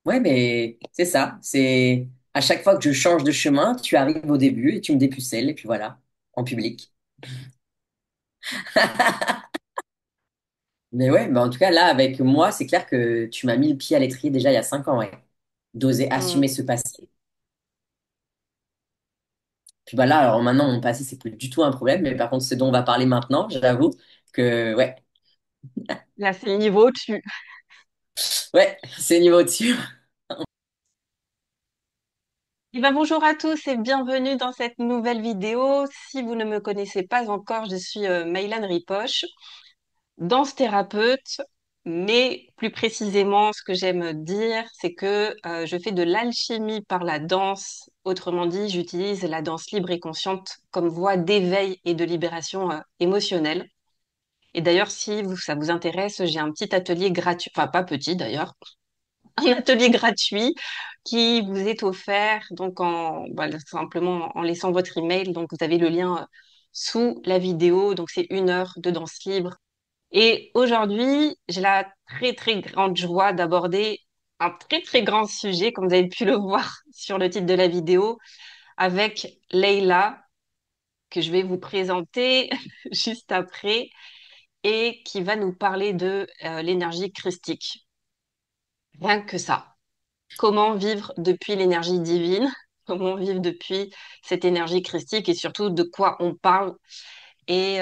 Ouais, mais c'est ça. C'est à chaque fois que je change de chemin, tu arrives au début et tu me dépucelles, et puis voilà, en public. Mais ouais, mais en tout cas, là, avec moi, c'est clair que tu m'as mis le pied à l'étrier déjà il y a 5 ans, ouais. D'oser Hmm. assumer ce passé. Puis bah là, alors maintenant, mon passé, c'est plus du tout un problème, mais par contre, ce dont on va parler maintenant, j'avoue que, ouais, Là, c'est le niveau au-dessus. ouais, c'est niveau dessus. Eh ben, bonjour à tous et bienvenue dans cette nouvelle vidéo. Si vous ne me connaissez pas encore, je suis Maïlan Ripoche, danse thérapeute, mais plus précisément, ce que j'aime dire, c'est que je fais de l'alchimie par la danse. Autrement dit, j'utilise la danse libre et consciente comme voie d'éveil et de libération émotionnelle. Et d'ailleurs, si ça vous intéresse, j'ai un petit atelier gratuit, enfin pas petit d'ailleurs, un atelier gratuit qui vous est offert donc simplement en laissant votre email. Donc vous avez le lien sous la vidéo. Donc c'est 1 heure de danse libre. Et aujourd'hui, j'ai la très très grande joie d'aborder un très très grand sujet, comme vous avez pu le voir sur le titre de la vidéo, avec Leïla, que je vais vous présenter juste après, et qui va nous parler de l'énergie christique. Rien que ça. Comment vivre depuis l'énergie divine, comment vivre depuis cette énergie christique et surtout de quoi on parle. Et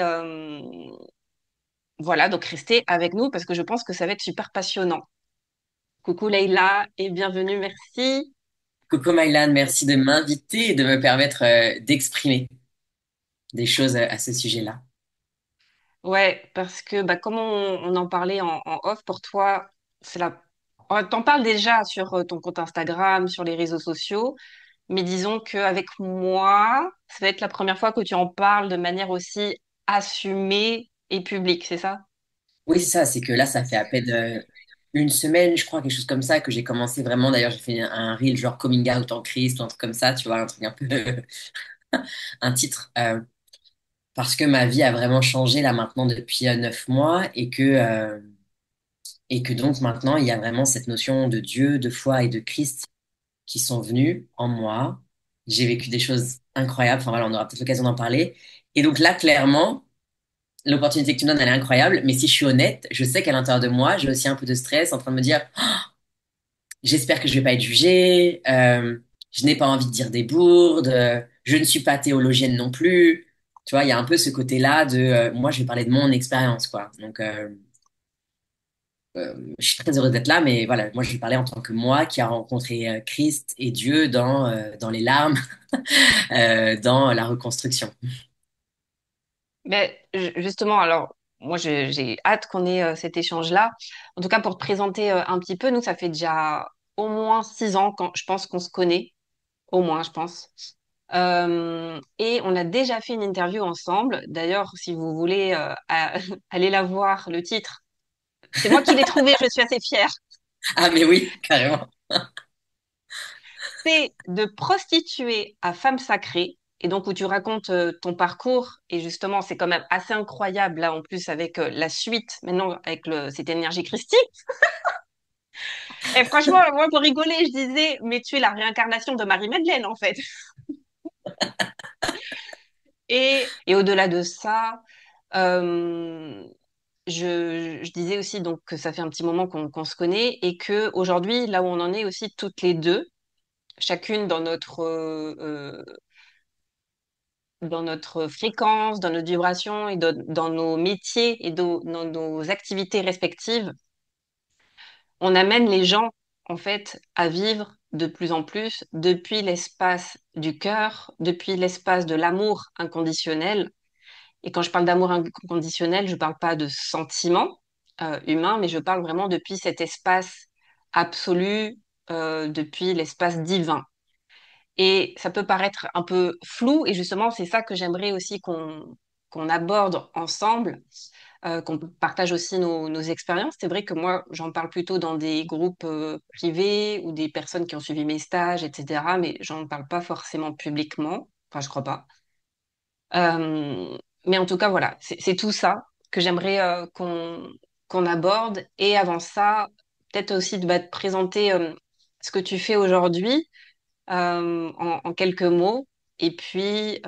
voilà, donc restez avec nous parce que je pense que ça va être super passionnant. Coucou Leïla et bienvenue, merci. Coco Mylan, merci de m'inviter et de me permettre d'exprimer des choses à ce sujet-là. Ouais, parce que bah, comme on en parlait en off, pour toi, c'est la... T'en parles déjà sur ton compte Instagram, sur les réseaux sociaux, mais disons qu'avec moi, ça va être la première fois que tu en parles de manière aussi assumée et publique, c'est ça? Oui, c'est ça, c'est que là, ça fait à peine une semaine, je crois, quelque chose comme ça, que j'ai commencé vraiment. D'ailleurs, j'ai fait un reel genre coming out en Christ ou un truc comme ça, tu vois, un truc un peu, un titre, parce que ma vie a vraiment changé là maintenant depuis 9 mois et que donc maintenant, il y a vraiment cette notion de Dieu, de foi et de Christ qui sont venus en moi. J'ai vécu des choses incroyables. Enfin voilà, on aura peut-être l'occasion d'en parler. Et donc là, clairement, l'opportunité que tu me donnes, elle est incroyable. Mais si je suis honnête, je sais qu'à l'intérieur de moi, j'ai aussi un peu de stress en train de me dire, j'espère que je vais pas être jugée. Je n'ai pas envie de dire des bourdes. Je ne suis pas théologienne non plus. Tu vois, il y a un peu ce côté-là de, moi, je vais parler de mon expérience, quoi. Donc, je suis très heureuse d'être là, mais voilà, moi, je vais parler en tant que moi qui a rencontré Christ et Dieu dans les larmes, dans la reconstruction. Mais justement, alors, moi, j'ai hâte qu'on ait cet échange-là. En tout cas, pour te présenter un petit peu, nous, ça fait déjà au moins 6 ans quand je pense qu'on se connaît, au moins, je pense. Et on a déjà fait une interview ensemble. D'ailleurs, si vous voulez aller la voir, le titre, c'est moi qui l'ai trouvé, je suis assez fière. Ah, mais oui, carrément. C'est de prostituée à femme sacrée. Et donc, où tu racontes ton parcours. Et justement, c'est quand même assez incroyable, là, en plus, avec la suite, maintenant, avec cette énergie christique. Et franchement, moi, pour rigoler, je disais, mais tu es la réincarnation de Marie-Madeleine, en fait. Et au-delà de ça, euh, je disais aussi donc que ça fait un petit moment qu'on se connaît et que aujourd'hui, là où on en est aussi toutes les deux, chacune dans notre fréquence, dans notre vibration et dans nos métiers et dans nos activités respectives, on amène les gens en fait à vivre de plus en plus depuis l'espace du cœur, depuis l'espace de l'amour inconditionnel. Et quand je parle d'amour inconditionnel, je ne parle pas de sentiments humains, mais je parle vraiment depuis cet espace absolu, depuis l'espace divin. Et ça peut paraître un peu flou, et justement, c'est ça que j'aimerais aussi qu'on aborde ensemble, qu'on partage aussi nos expériences. C'est vrai que moi, j'en parle plutôt dans des groupes privés ou des personnes qui ont suivi mes stages, etc., mais j'en parle pas forcément publiquement. Enfin, je crois pas. Mais en tout cas, voilà, c'est tout ça que j'aimerais qu'on aborde. Et avant ça, peut-être aussi de te présenter ce que tu fais aujourd'hui en quelques mots. Et puis,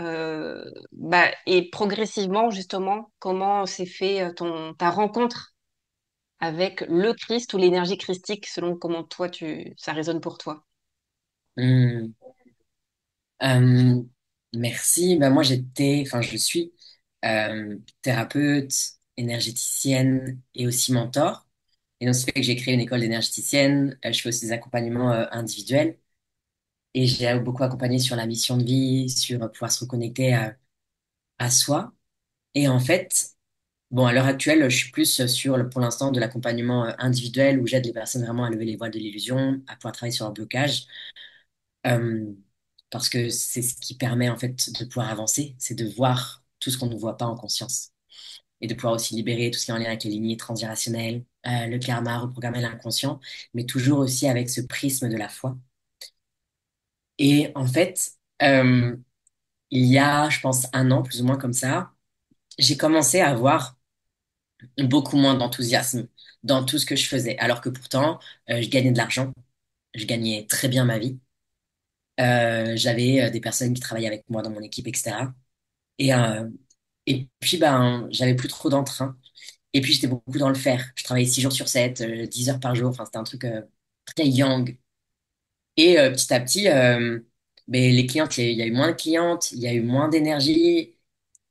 et progressivement, justement, comment s'est fait ta rencontre avec le Christ ou l'énergie christique, selon comment toi, ça résonne pour toi. Hmm. Euh, Merci. Ben, moi, enfin, je suis thérapeute, énergéticienne et aussi mentor. Et donc, ça fait que j'ai créé une école d'énergéticienne. Je fais aussi des accompagnements individuels. Et j'ai beaucoup accompagné sur la mission de vie, sur pouvoir se reconnecter à soi. Et en fait, bon, à l'heure actuelle, je suis plus sur, pour l'instant, de l'accompagnement individuel où j'aide les personnes vraiment à lever les voiles de l'illusion, à pouvoir travailler sur leur blocage. Euh, Parce que c'est ce qui permet en fait de pouvoir avancer, c'est de voir tout ce qu'on ne voit pas en conscience et de pouvoir aussi libérer tout ce qui est en lien avec les lignées transgénérationnelles, le karma, reprogrammer l'inconscient, mais toujours aussi avec ce prisme de la foi. Et en fait, il y a, je pense, un an, plus ou moins comme ça, j'ai commencé à avoir beaucoup moins d'enthousiasme dans tout ce que je faisais, alors que pourtant, je gagnais de l'argent, je gagnais très bien ma vie. J'avais des personnes qui travaillaient avec moi dans mon équipe, etc. Et, euh, et puis, ben, j'avais plus trop d'entrain. Et puis, j'étais beaucoup dans le faire. Je travaillais 6 jours sur 7, 10 heures par jour. Enfin, c'était un truc très yang. Et petit à petit, ben, les clientes, il y a eu moins de clientes, il y a eu moins d'énergie.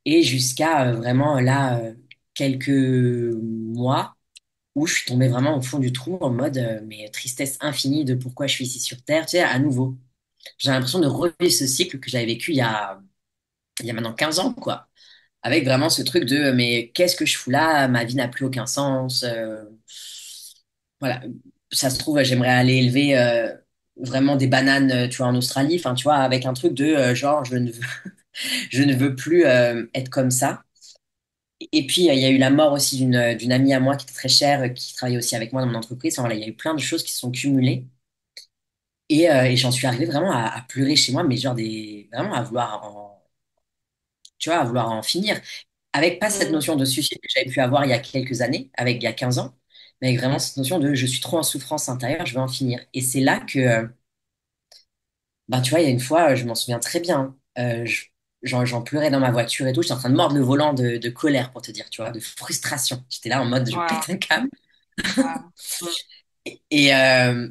Et jusqu'à vraiment là, quelques mois où je suis tombée vraiment au fond du trou en mode, mais tristesse infinie de pourquoi je suis ici sur Terre. Tu sais, à nouveau. J'ai l'impression de revivre ce cycle que j'avais vécu il y a maintenant 15 ans, quoi. Avec vraiment ce truc de mais qu'est-ce que je fous là? Ma vie n'a plus aucun sens. Voilà. Ça se trouve, j'aimerais aller élever vraiment des bananes, tu vois, en Australie. Enfin, tu vois, avec un truc de genre, je ne veux plus être comme ça. Et puis, il y a eu la mort aussi d'une amie à moi qui était très chère, qui travaillait aussi avec moi dans mon entreprise. Enfin, voilà, il y a eu plein de choses qui se sont cumulées. Et j'en suis arrivée vraiment à pleurer chez moi, mais genre vraiment à vouloir tu vois, à vouloir en finir. Avec pas cette Mm. notion de suicide que j'avais pu avoir il y a quelques années, avec il y a 15 ans, mais avec vraiment cette notion de je suis trop en souffrance intérieure, je veux en finir. Et c'est là que, ben, tu vois, il y a une fois, je m'en souviens très bien, j'en pleurais dans ma voiture et tout, j'étais en train de mordre le volant de colère, pour te dire, tu vois, de frustration. J'étais là en mode je Wow, pète un câble. wow. Mm. Et, euh,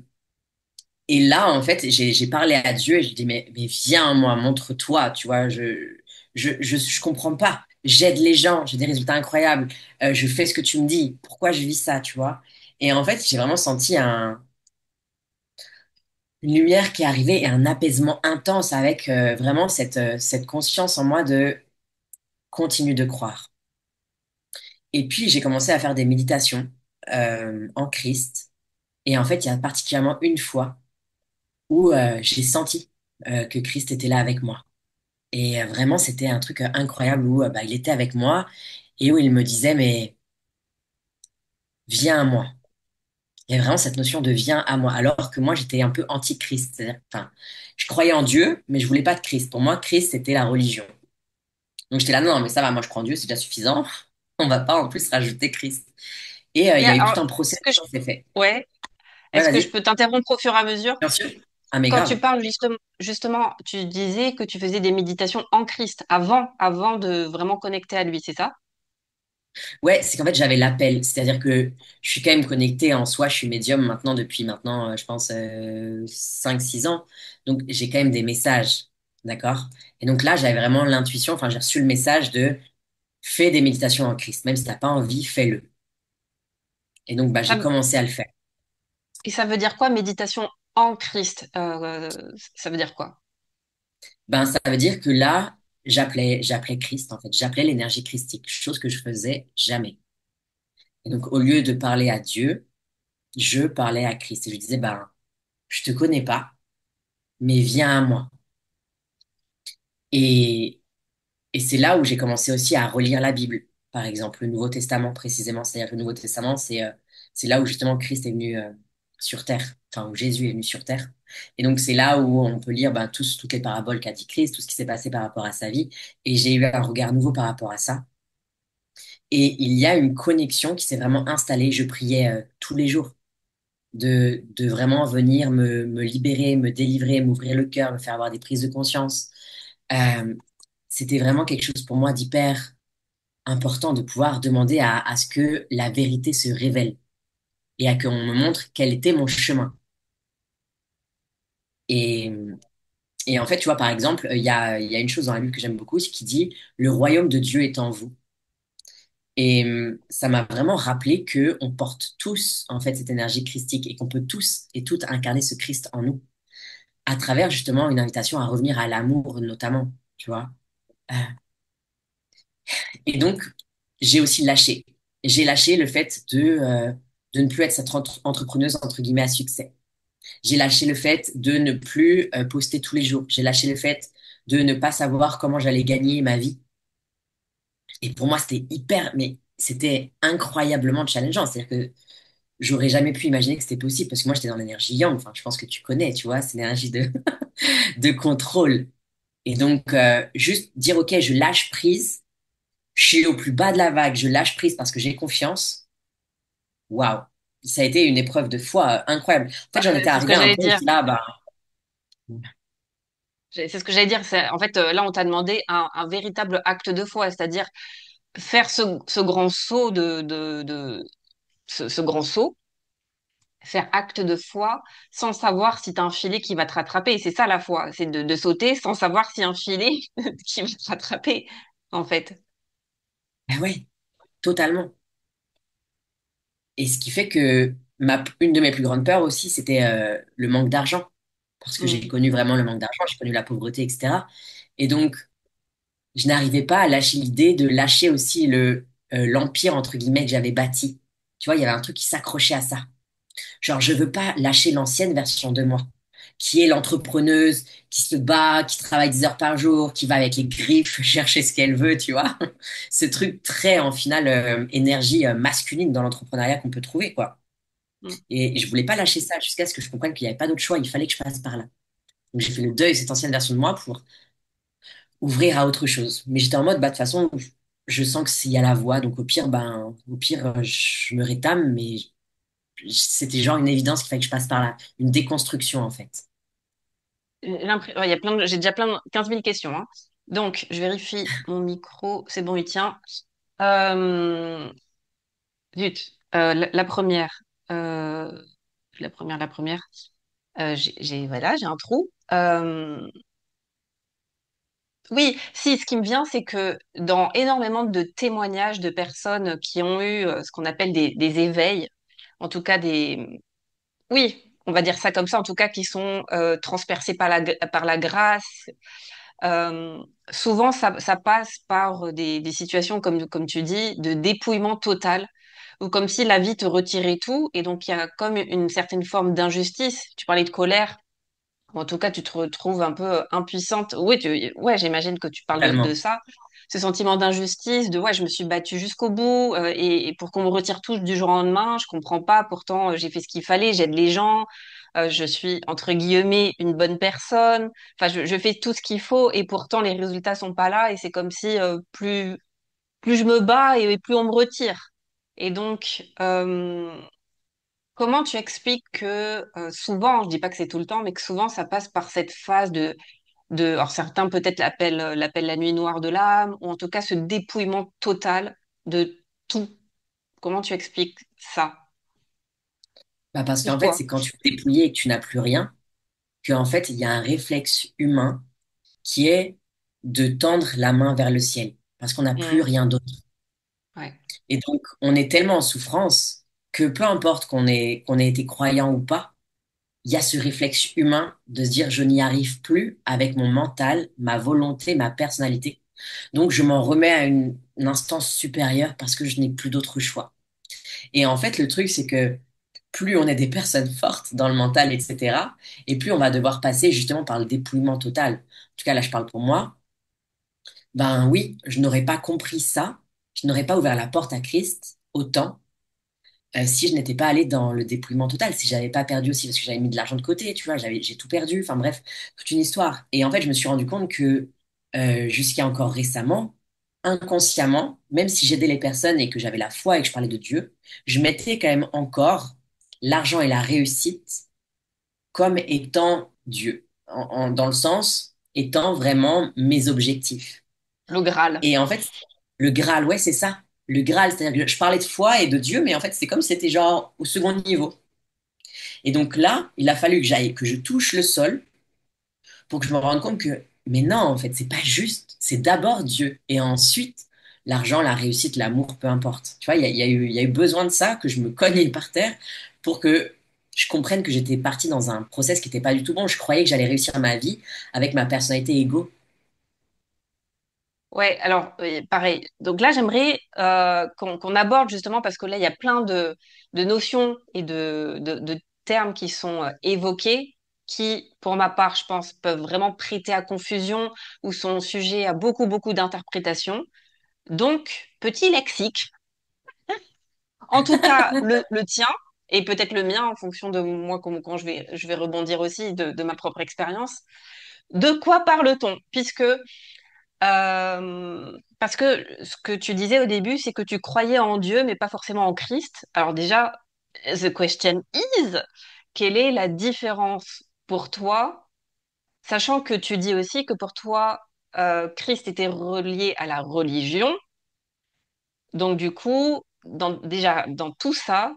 et là, en fait, j'ai parlé à Dieu et je dis, mais viens, moi, montre-toi, tu vois, je comprends pas. J'aide les gens, j'ai des résultats incroyables, je fais ce que tu me dis, pourquoi je vis ça, tu vois? Et en fait, j'ai vraiment senti une lumière qui est arrivée et un apaisement intense avec vraiment cette conscience en moi de continue de croire. Et puis, j'ai commencé à faire des méditations en Christ. Et en fait, il y a particulièrement une fois où j'ai senti que Christ était là avec moi. Et vraiment, c'était un truc incroyable où bah, il était avec moi et où il me disait, mais viens à moi. Il y avait vraiment cette notion de viens à moi, alors que moi, j'étais un peu anti-Christ. C'est-à-dire, enfin, je croyais en Dieu, mais je voulais pas de Christ. Pour moi, Christ, c'était la religion. Donc j'étais là, non, mais ça va, moi, je crois en Dieu, c'est déjà suffisant. On va pas en plus rajouter Christ. Et il Et y a eu tout alors, un procès est-ce que je, qui s'est fait. ouais, Ouais, est-ce que je vas-y. peux t'interrompre au fur et à mesure? Bien sûr. Ah, mais Quand tu grave. parles justement, tu disais que tu faisais des méditations en Christ avant de vraiment connecter à lui, c'est ça? Ouais, c'est qu'en fait, j'avais l'appel. C'est-à-dire que je suis quand même connecté en soi. Je suis médium maintenant depuis maintenant, je pense, 5-6 ans. Donc, j'ai quand même des messages. D'accord? Et donc là, j'avais vraiment l'intuition. Enfin, j'ai reçu le message de fais des méditations en Christ. Même si t'as pas envie, fais-le. Et donc, bah, j'ai Ça- commencé à le faire. et ça veut dire quoi, méditation en Christ? Ça veut dire quoi? Ben, ça veut dire que là, j'appelais Christ, en fait. J'appelais l'énergie christique. Chose que je faisais jamais. Et donc, au lieu de parler à Dieu, je parlais à Christ. Et je disais, ben, je te connais pas, mais viens à moi. Et, et c'est là où j'ai commencé aussi à relire la Bible, par exemple, le Nouveau Testament précisément. C'est-à-dire que le Nouveau Testament, c'est là où justement Christ est venu sur terre, enfin où Jésus est venu sur terre. Et donc c'est là où on peut lire ben, toutes les paraboles qu'a dit Christ, tout ce qui s'est passé par rapport à sa vie. Et j'ai eu un regard nouveau par rapport à ça. Et il y a une connexion qui s'est vraiment installée. Je priais tous les jours. de vraiment venir me libérer, me délivrer, m'ouvrir le cœur, me faire avoir des prises de conscience. Euh, C'était vraiment quelque chose pour moi d'hyper important de pouvoir demander à ce que la vérité se révèle et à qu'on me montre quel était mon chemin. Et, et en fait, tu vois, par exemple, il y a une chose dans la Bible que j'aime beaucoup, c'est qui dit, le royaume de Dieu est en vous. Et ça m'a vraiment rappelé que on porte tous, en fait, cette énergie christique et qu'on peut tous et toutes incarner ce Christ en nous à travers justement une invitation à revenir à l'amour, notamment, tu vois. Euh, et donc, j'ai aussi lâché. J'ai lâché le fait de ne plus être cette entrepreneuse, entre guillemets, à succès. J'ai lâché le fait de ne plus poster tous les jours. J'ai lâché le fait de ne pas savoir comment j'allais gagner ma vie. Et pour moi, c'était hyper, mais c'était incroyablement challengeant. C'est-à-dire que j'aurais jamais pu imaginer que c'était possible parce que moi, j'étais dans l'énergie yang. Enfin, je pense que tu connais, tu vois, cette énergie de contrôle. Et donc, juste dire, OK, je lâche prise. Je suis au plus bas de la vague. Je lâche prise parce que j'ai confiance. Waouh. Ça a été une épreuve de foi incroyable. En fait, Bah, j'en étais c'est ce arrivé que à un j'allais point où dire. j'étais là, bah, C'est ce que j'allais dire. En fait, là, on t'a demandé un véritable acte de foi, c'est-à-dire faire ce grand saut ce grand saut, faire acte de foi sans savoir si tu as un filet qui va te rattraper. C'est ça la foi, c'est de sauter sans savoir s'il y a un filet qui va te rattraper, en fait. bah ouais, totalement. Et ce qui fait que une de mes plus grandes peurs aussi, c'était le manque d'argent. Parce que j'ai Mm, connu vraiment le manque d'argent, j'ai connu la pauvreté, etc. Et donc, je n'arrivais pas à lâcher l'idée de lâcher aussi l'empire, entre guillemets, que j'avais bâti. Tu vois, il y avait un truc qui s'accrochait à ça. Genre, je veux pas lâcher l'ancienne version de moi, qui est l'entrepreneuse, qui se bat, qui travaille 10 heures par jour, qui va avec les griffes chercher ce qu'elle veut, tu vois. Ce truc très, en final, énergie masculine dans l'entrepreneuriat qu'on peut trouver, quoi. mm. Et je voulais pas lâcher ça jusqu'à ce que je comprenne qu'il n'y avait pas d'autre choix, il fallait que je passe par là. Donc j'ai fait le deuil de cette ancienne version de moi pour ouvrir à autre chose. Mais j'étais en mode, bah, de toute façon, je sens que s'il y a la voie, donc au pire, je me rétame, mais c'était genre une évidence qu'il fallait que je passe par là. Une déconstruction, en fait. Ouais, il y a j'ai déjà 15 000 questions, hein. Donc, je vérifie mon micro. C'est bon, il tient. Euh, Zut. La première. euh, la première. Voilà, j'ai un trou. Oui, si, ce qui me vient, c'est que dans énormément de témoignages de personnes qui ont eu ce qu'on appelle des éveils, en tout cas oui, on va dire ça comme ça, en tout cas qui sont transpercés par par la grâce. Euh, Souvent, ça passe par des situations, comme tu dis, de dépouillement total, ou comme si la vie te retirait tout, et donc il y a comme une certaine forme d'injustice. Tu parlais de colère, ou en tout cas, tu te retrouves un peu impuissante. Oui, ouais, j'imagine que tu parles de Totalement. ça. Ce sentiment d'injustice, de ouais, je me suis battue jusqu'au bout, et pour qu'on me retire tout du jour au lendemain, je comprends pas. Pourtant, j'ai fait ce qu'il fallait, j'aide les gens, je suis entre guillemets une bonne personne. Enfin, je fais tout ce qu'il faut, et pourtant les résultats sont pas là. Et c'est comme si plus je me bats et plus on me retire. Et donc, comment tu expliques que souvent, je dis pas que c'est tout le temps, mais que souvent ça passe par cette phase alors certains peut-être l'appellent la nuit noire de l'âme, ou en tout cas ce dépouillement total de tout. Comment tu expliques ça Bah, parce pour qu'en fait, toi? c'est quand tu es dépouillé et que tu n'as plus rien, qu'en fait, il y a un réflexe humain qui est de tendre la main vers le ciel, parce qu'on n'a plus Mm, rien d'autre. ouais. Et donc, on est tellement en souffrance que peu importe qu'on ait été croyant ou pas, il y a ce réflexe humain de se dire je n'y arrive plus avec mon mental, ma volonté, ma personnalité. Donc, je m'en remets à une instance supérieure parce que je n'ai plus d'autre choix. Et en fait, le truc, c'est que plus on est des personnes fortes dans le mental, etc., et plus on va devoir passer justement par le dépouillement total. En tout cas, là, je parle pour moi. Ben oui, je n'aurais pas compris ça, je n'aurais pas ouvert la porte à Christ autant si je n'étais pas allée dans le dépouillement total, si j'avais pas perdu aussi, parce que j'avais mis de l'argent de côté, tu vois, j'ai tout perdu, enfin bref, toute une histoire. Et en fait, je me suis rendu compte que jusqu'à encore récemment, inconsciemment, même si j'aidais les personnes et que j'avais la foi et que je parlais de Dieu, je mettais quand même encore l'argent et la réussite comme étant Dieu, dans le sens étant vraiment mes objectifs. Le Graal. Et en fait, le Graal, ouais, c'est ça. Le Graal, c'est-à-dire que je parlais de foi et de Dieu, mais en fait, c'est comme si c'était genre au second niveau. Et donc là, il a fallu que j'aille, que je touche le sol pour que je me rende compte que, mais non, en fait, c'est pas juste. C'est d'abord Dieu. Et ensuite, l'argent, la réussite, l'amour, peu importe. Tu vois, il y a eu besoin de ça, que je me cogne par terre pour que je comprenne que j'étais partie dans un process qui n'était pas du tout bon. Je croyais que j'allais réussir ma vie avec ma personnalité égo. Ouais, alors pareil. Donc là, j'aimerais qu'on aborde justement parce que là, il y a plein de notions et de termes qui sont évoqués qui, pour ma part, je pense, peuvent vraiment prêter à confusion ou sont sujets à beaucoup d'interprétations. Donc, petit lexique, en tout cas le tien et peut-être le mien en fonction de moi, quand je vais rebondir aussi de ma propre expérience. De quoi parle-t-on? Parce que ce que tu disais au début, c'est que tu croyais en Dieu, mais pas forcément en Christ. Alors déjà, the question is, quelle est la différence pour toi, sachant que tu dis aussi que pour toi, Christ était relié à la religion. Donc du coup, déjà, dans tout ça,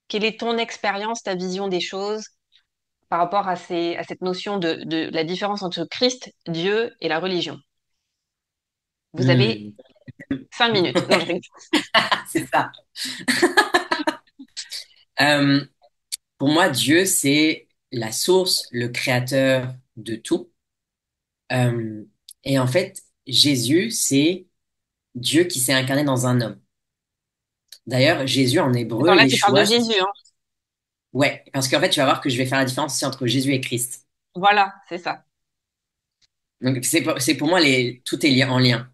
quelle est ton expérience, ta vision des choses par rapport à cette notion de la différence entre Christ, Dieu et la religion? Vous avez Hmm. 5 minutes. Non, je rigole. C'est ça. Euh, pour moi, Dieu, c'est la source, le créateur de tout. Euh, et en fait, Jésus, c'est Dieu qui s'est incarné dans un homme. D'ailleurs, Jésus en hébreu, Attends, là, tu parles de Yeshua, Jésus, hein. ouais, parce qu'en fait, tu vas voir que je vais faire la différence aussi entre Jésus et Christ. Voilà, c'est ça. Donc, c'est pour moi, tout est lié en lien.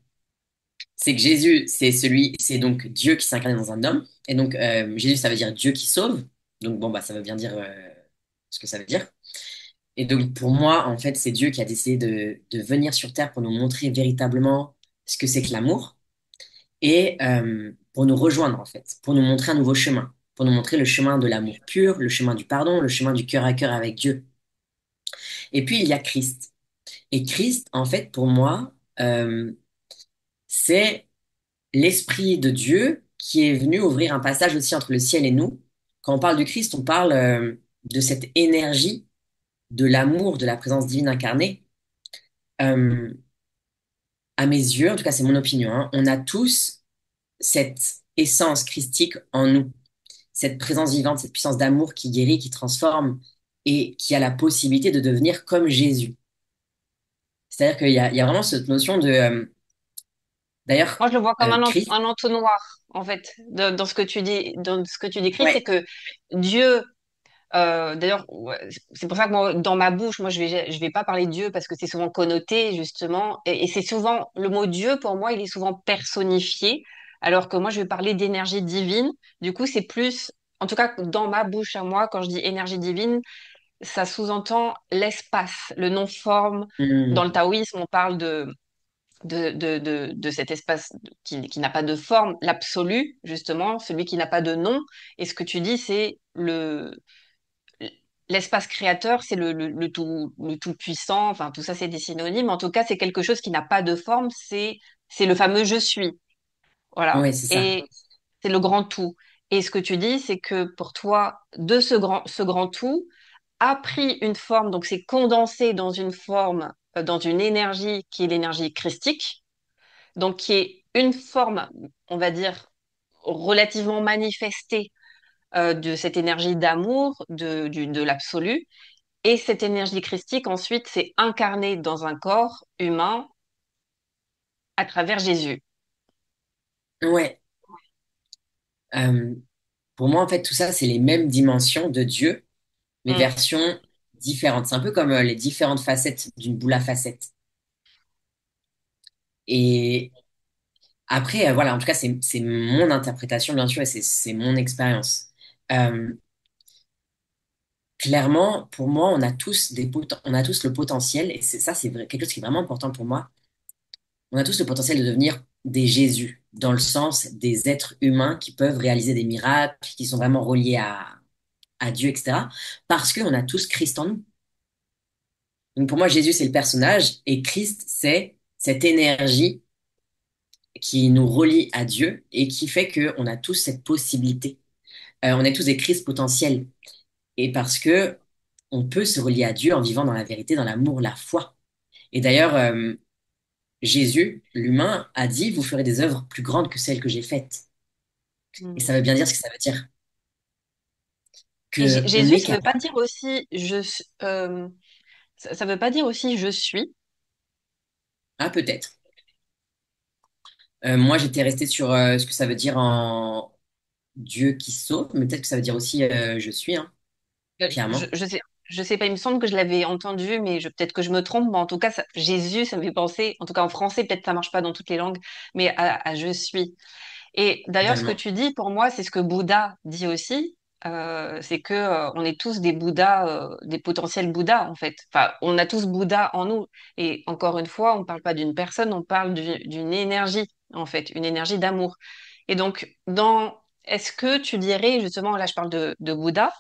C'est que Jésus, c'est donc Dieu qui s'est incarné dans un homme. Et donc, Jésus, ça veut dire Dieu qui sauve. Donc, bon, bah, ça veut bien dire ce que ça veut dire. Et donc, pour moi, en fait, c'est Dieu qui a décidé de venir sur Terre pour nous montrer véritablement ce que c'est que l'amour et pour nous rejoindre, en fait, pour nous montrer un nouveau chemin, pour nous montrer le chemin de l'amour pur, le chemin du pardon, le chemin du cœur à cœur avec Dieu. Et puis, il y a Christ. Et Christ, en fait, pour moi, c'est l'Esprit de Dieu qui est venu ouvrir un passage aussi entre le ciel et nous. Quand on parle du Christ, on parle de cette énergie, de l'amour, de la présence divine incarnée. Euh, à mes yeux, en tout cas c'est mon opinion, hein, on a tous cette essence christique en nous, cette présence vivante, cette puissance d'amour qui guérit, qui transforme et qui a la possibilité de devenir comme Jésus. C'est-à-dire il y a vraiment cette notion de... d'ailleurs, Moi, je le vois comme Christ, un entonnoir, en fait, dans ce que tu dis, dans ce que tu décris, c'est ouais, que Dieu, d'ailleurs, ouais, c'est pour ça que moi, dans ma bouche, moi, je vais pas parler de Dieu parce que c'est souvent connoté, justement, et c'est souvent, le mot Dieu, pour moi, il est souvent personnifié, alors que moi, je vais parler d'énergie divine. Du coup, c'est plus, en tout cas, dans ma bouche à moi, quand je dis énergie divine, ça sous-entend l'espace, le non-forme. Dans le hmm, taoïsme, on parle de cet espace qui n'a pas de forme, l'absolu, justement, celui qui n'a pas de nom. Et ce que tu dis, c'est l'espace créateur, c'est le tout puissant. Enfin, tout ça, c'est des synonymes. En tout cas, c'est quelque chose qui n'a pas de forme. C'est le fameux je suis. Voilà. ouais, c'est ça. Et c'est le grand tout. Et ce que tu dis, c'est que pour toi, de ce grand tout a pris une forme, donc c'est condensé dans une forme, dans une énergie qui est l'énergie christique, donc qui est une forme, on va dire, relativement manifestée de cette énergie d'amour, de l'absolu. Et cette énergie christique, ensuite, s'est incarnée dans un corps humain à travers Jésus. Ouais. Euh, pour moi, en fait, tout ça, c'est les mêmes dimensions de Dieu, mais Mm. versions différentes. C'est un peu comme les différentes facettes d'une boule à facettes. Et après, voilà, en tout cas, c'est mon interprétation, bien sûr, et c'est mon expérience. Euh, clairement, pour moi, on a tous le potentiel, et c'est ça, quelque chose qui est vraiment important pour moi. On a tous le potentiel de devenir des Jésus, dans le sens des êtres humains qui peuvent réaliser des miracles, qui sont vraiment reliés à Dieu, etc. Parce qu'on a tous Christ en nous. Donc pour moi, Jésus, c'est le personnage et Christ, c'est cette énergie qui nous relie à Dieu et qui fait qu'on a tous cette possibilité. On est tous des Christ potentiels. Et parce que on peut se relier à Dieu en vivant dans la vérité, dans l'amour, la foi. Et d'ailleurs, Jésus, l'humain, a dit, vous ferez des œuvres plus grandes que celles que j'ai faites. Et Hmm. ça veut bien dire ce que ça veut dire. Et Que on Jésus, est ça veut pas capable. dire aussi ça veut pas dire aussi je suis. Ah, peut-être. Moi, j'étais restée sur ce que ça veut dire en Dieu qui sauve, mais peut-être que ça veut dire aussi je suis, hein, clairement. Je sais pas, il me semble que je l'avais entendu, mais peut-être que je me trompe. Mais en tout cas, Jésus, ça me fait penser, en tout cas en français, peut-être ça marche pas dans toutes les langues, mais à je suis. Et d'ailleurs, ce que Totalement. tu dis, pour moi, c'est ce que Bouddha dit aussi. C'est que on est tous des Bouddhas, des potentiels Bouddhas en fait. Enfin, on a tous Bouddha en nous. Et encore une fois, on parle pas d'une personne, on parle d'une énergie en fait, une énergie d'amour. Et donc, est-ce que tu dirais justement, là, je parle de Bouddha.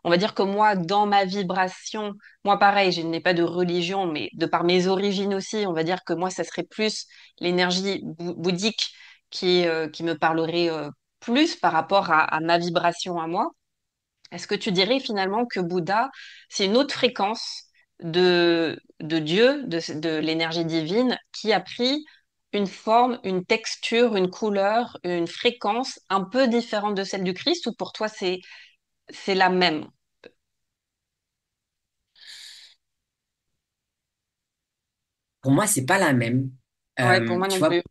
On va dire que moi, dans ma vibration, moi pareil, je n'ai pas de religion, mais de par mes origines aussi, on va dire que moi, ça serait plus l'énergie bouddhique qui me parlerait plus par rapport à ma vibration à moi. Est-ce que tu dirais finalement que Bouddha, c'est une autre fréquence de Dieu, de l'énergie divine, qui a pris une forme, une texture, une couleur, une fréquence un peu différente de celle du Christ, ou pour toi, c'est la même? Pour moi, c'est pas la même. Ouais, pour moi Tu non vois, plus.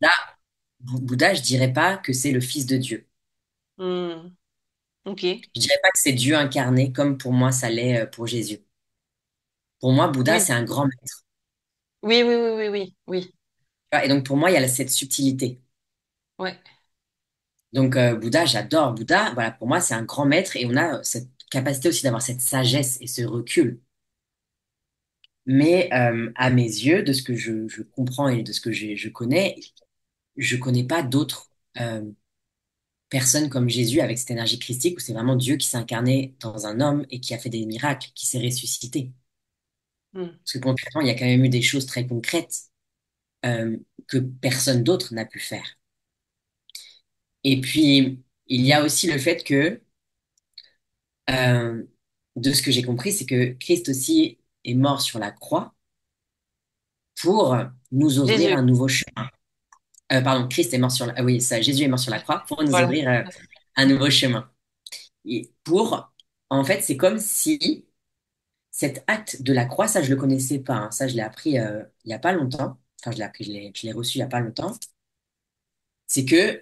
Bouddha, je dirais pas que c'est le fils de Dieu. Hmm, ok. Je dirais pas que c'est Dieu incarné comme pour moi ça l'est pour Jésus. Pour moi, Bouddha, Oui. c'est un grand maître. Oui, oui, oui, oui, oui, oui. Tu vois, et donc pour moi, il y a cette subtilité. Ouais. Donc Bouddha, j'adore Bouddha. Voilà, pour moi, c'est un grand maître et on a cette capacité aussi d'avoir cette sagesse et ce recul. Mais à mes yeux, de ce que je comprends et de ce que je connais pas d'autres personnes comme Jésus avec cette énergie christique où c'est vraiment Dieu qui s'est incarné dans un homme et qui a fait des miracles, qui s'est ressuscité. Hmm, Parce que concrètement, il y a quand même eu des choses très concrètes euh, que personne d'autre n'a pu faire. Et puis, il y a aussi le fait que, euh, de ce que j'ai compris, c'est que Christ aussi est mort sur la croix pour nous ouvrir Jésus. un nouveau chemin. Pardon, Christ est mort sur la... ah oui, ça, Jésus est mort sur la croix pour nous Voilà. ouvrir un nouveau chemin. Et pour, en fait, c'est comme si cet acte de la croix, ça, je le connaissais pas, hein. Ça, je l'ai appris il y a pas longtemps. Enfin, je l'ai appris, je l'ai reçu il y a pas longtemps. C'est que,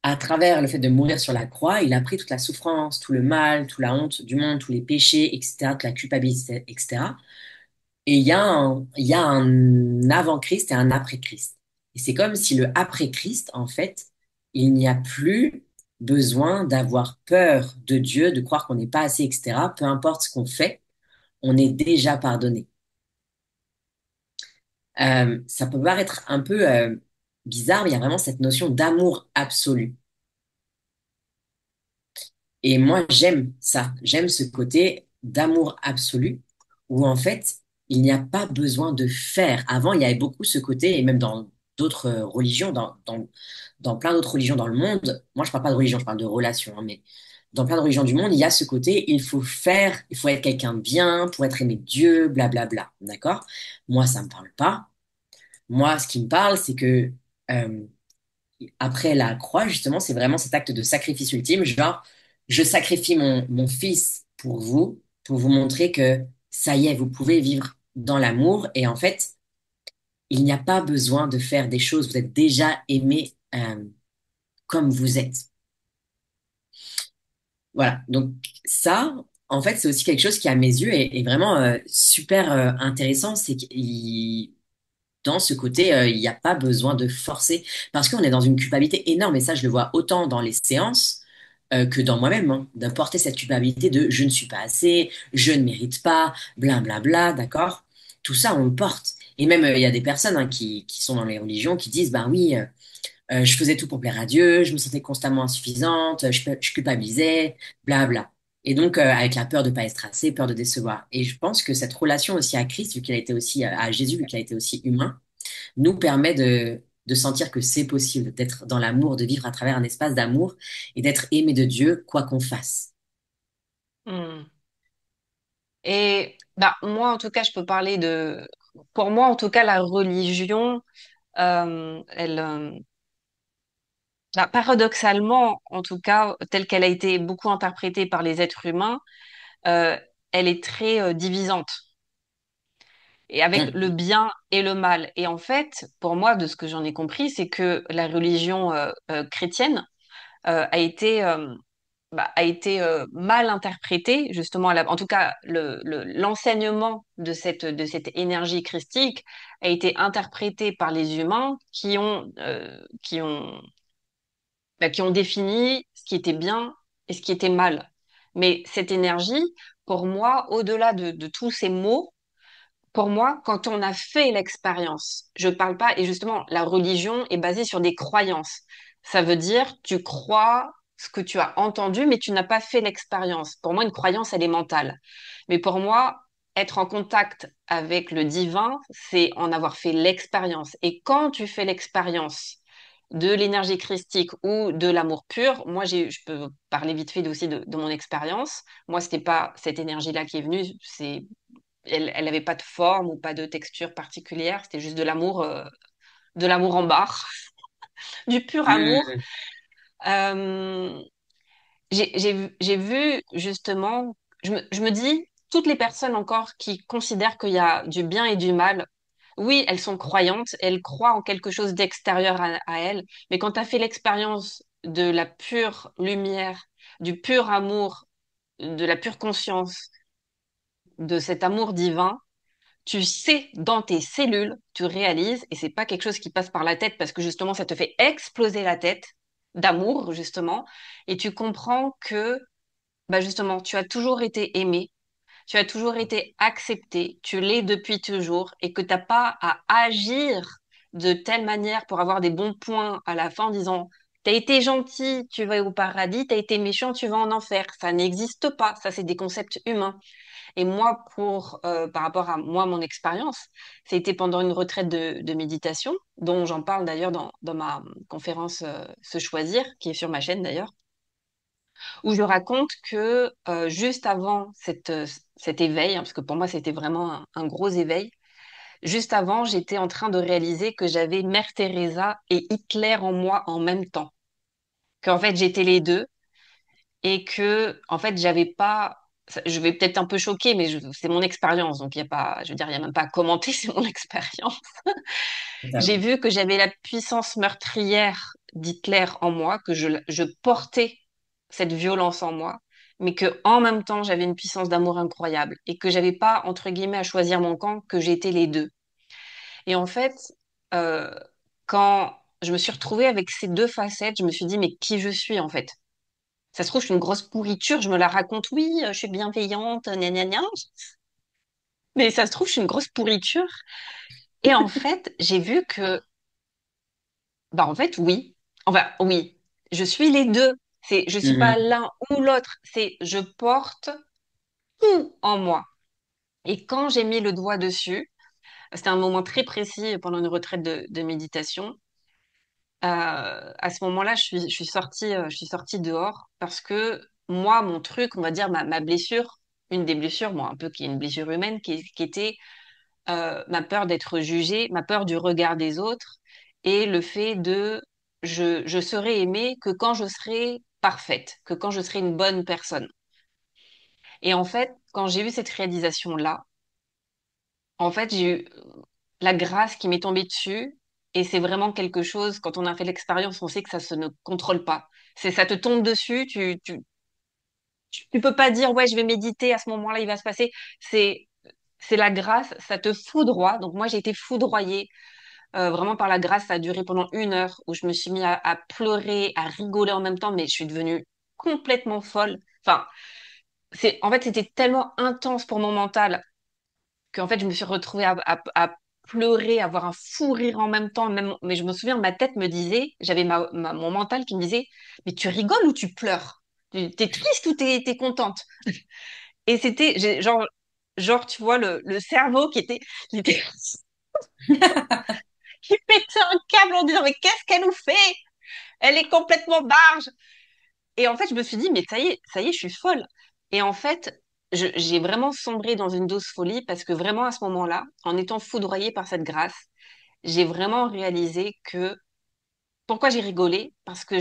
à travers le fait de mourir sur la croix, il a pris toute la souffrance, tout le mal, toute la honte du monde, tous les péchés, etc., toute la culpabilité, etc. Et il y a un avant-Christ et un après-Christ. Et c'est comme si le après-Christ, en fait, il n'y a plus besoin d'avoir peur de Dieu, de croire qu'on n'est pas assez, etc. Peu importe ce qu'on fait, on est déjà pardonné. Ça peut paraître un peu bizarre, mais il y a vraiment cette notion d'amour absolu. Et moi, j'aime ça. J'aime ce côté d'amour absolu où en fait, il n'y a pas besoin de faire. Avant, il y avait beaucoup ce côté, et même dans d'autres religions, dans plein d'autres religions dans le monde, moi, je parle pas de religion, je parle de relation, hein, mais dans plein de religions du monde, il y a ce côté, il faut faire, il faut être quelqu'un de bien pour être aimé de Dieu, blablabla. D'accord? Moi, ça me parle pas. Moi, ce qui me parle, c'est que euh, après la croix, justement, c'est vraiment cet acte de sacrifice ultime, genre, je sacrifie mon fils pour vous montrer que ça y est, vous pouvez vivre dans l'amour. Et en fait, il n'y a pas besoin de faire des choses, vous êtes déjà aimé comme vous êtes. Voilà, donc ça, en fait, c'est aussi quelque chose qui, à mes yeux, est vraiment super intéressant, c'est qu'il dans ce côté, il n'y a pas besoin de forcer, parce qu'on est dans une culpabilité énorme, et ça, je le vois autant dans les séances que dans moi-même, hein, de porter cette culpabilité de je ne suis pas assez, je ne mérite pas, blablabla, d'accord? Tout ça, on le porte. Et même, il y a des personnes hein, qui sont dans les religions qui disent, ben oui, je faisais tout pour plaire à Dieu, je me sentais constamment insuffisante, je culpabilisais, blabla. Et donc, avec la peur de pas être tracé, peur de décevoir. Et je pense que cette relation aussi à Christ, vu qu'il a été aussi, à Jésus, vu qu'il a été aussi humain, nous permet de sentir que c'est possible, d'être dans l'amour, de vivre à travers un espace d'amour et d'être aimé de Dieu, quoi qu'on fasse. Hmm. Et bah, moi, en tout cas, je peux parler de... Pour moi, en tout cas, la religion, elle, bah, paradoxalement, en tout cas, telle qu'elle a été beaucoup interprétée par les êtres humains, euh, elle est très divisante. Et avec Hum, le bien et le mal. Et en fait, pour moi, de ce que j'en ai compris, c'est que la religion chrétienne a été mal interprétée, justement, en tout cas, l'enseignement de cette énergie christique a été interprété par les humains qui ont défini ce qui était bien et ce qui était mal. Mais cette énergie, pour moi, au-delà de tous ces mots, pour moi, quand on a fait l'expérience, je parle pas, et justement, la religion est basée sur des croyances. Ça veut dire, tu crois ce que tu as entendu, mais tu n'as pas fait l'expérience. Pour moi, une croyance, elle est mentale. Mais pour moi, être en contact avec le divin, c'est en avoir fait l'expérience. Et quand tu fais l'expérience de l'énergie christique ou de l'amour pur, moi, je peux parler vite fait aussi de mon expérience. Moi, c'était pas cette énergie-là qui est venue, elle n'avait pas de forme ou pas de texture particulière, c'était juste de l'amour en barre, du pur amour. hum, Euh, j'ai vu justement, je me dis, toutes les personnes encore qui considèrent qu'il y a du bien et du mal, oui, elles sont croyantes, elles croient en quelque chose d'extérieur à elles, mais quand tu as fait l'expérience de la pure lumière, du pur amour, de la pure conscience, de cet amour divin, tu sais dans tes cellules, tu réalises, et c'est pas quelque chose qui passe par la tête parce que justement ça te fait exploser la tête d'amour justement, et tu comprends que bah justement tu as toujours été aimé, tu as toujours été accepté, tu l'es depuis toujours, et que t'as pas à agir de telle manière pour avoir des bons points à la fin en disant t'as été gentil, tu vas au paradis, t'as été méchant, tu vas en enfer. Ça n'existe pas, ça c'est des concepts humains. Et moi, par rapport à moi, mon expérience, c'était pendant une retraite de méditation, dont j'en parle d'ailleurs dans ma conférence Se Choisir, qui est sur ma chaîne d'ailleurs, où je raconte que juste avant cet éveil, hein, parce que pour moi c'était vraiment un gros éveil, juste avant, j'étais en train de réaliser que j'avais Mère Teresa et Hitler en moi en même temps. Qu'en fait j'étais les deux et que en fait j'avais pas je vais peut-être un peu choquer mais c'est mon expérience donc il y a pas je veux dire il y a même pas à commenter c'est mon expérience. J'ai totalement. vu que j'avais la puissance meurtrière d'Hitler en moi, que je portais cette violence en moi, mais que en même temps j'avais une puissance d'amour incroyable et que j'avais pas entre guillemets à choisir mon camp, que j'étais les deux. Et en fait, euh, quand je me suis retrouvée avec ces deux facettes, je me suis dit mais qui je suis en fait? Ça se trouve, je suis une grosse pourriture, je me la raconte, oui, je suis bienveillante, gna gna gna. Mais ça se trouve, je suis une grosse pourriture. Et en fait, j'ai vu que, bah, en fait, oui. Enfin, oui, je suis les deux. Je suis pas Mhm. l'un ou l'autre. Je porte tout en moi. Et quand j'ai mis le doigt dessus, c'était un moment très précis pendant une retraite de méditation. À ce moment-là, je suis sortie dehors parce que moi, mon truc, on va dire ma blessure, une des blessures, moi, un peu qui est une blessure humaine, qui était ma peur d'être jugée, ma peur du regard des autres et le fait de je serai aimée que quand je serai parfaite, que quand je serai une bonne personne. Et en fait, quand j'ai eu cette réalisation-là, en fait, j'ai eu la grâce qui m'est tombée dessus. Et c'est vraiment quelque chose, quand on a fait l'expérience, on sait que ça se ne contrôle pas. Ça te tombe dessus, tu peux pas dire, ouais, je vais méditer, à ce moment-là, il va se passer. C'est, c'est la grâce, ça te foudroie. Donc moi, j'ai été foudroyée. Vraiment par la grâce, ça a duré pendant 1 heure où je me suis mis à pleurer, à rigoler en même temps, mais je suis devenue complètement folle. Enfin, en fait, c'était tellement intense pour mon mental qu'en fait, je me suis retrouvée à pleurer, à avoir un fou rire en même temps. Mais je me souviens, ma tête me disait, j'avais mon mental qui me disait, mais tu rigoles ou tu pleures? T'es triste ou t'es contente? Et genre, tu vois, le cerveau qui était, qui pétait un câble en disant, mais qu'est-ce qu'elle nous fait? Elle est complètement barge. Et en fait, je me suis dit, mais ça y est, je suis folle. Et en fait, j'ai vraiment sombré dans une dose folie parce que vraiment à ce moment-là, en étant foudroyée par cette grâce, j'ai vraiment réalisé que pourquoi j'ai rigolé? Parce que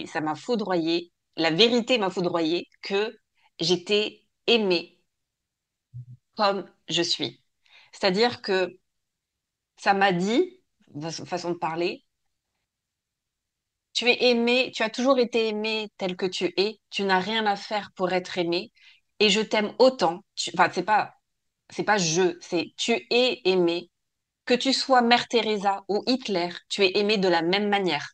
ça m'a foudroyée, la vérité m'a foudroyée que j'étais aimée comme je suis. C'est-à-dire que ça m'a dit, façon de parler, tu es aimé, tu as toujours été aimé tel que tu es, tu n'as rien à faire pour être aimé, et je t'aime autant. Enfin, c'est pas je, c'est tu es aimé. Que tu sois Mère Teresa ou Hitler, tu es aimé de la même manière.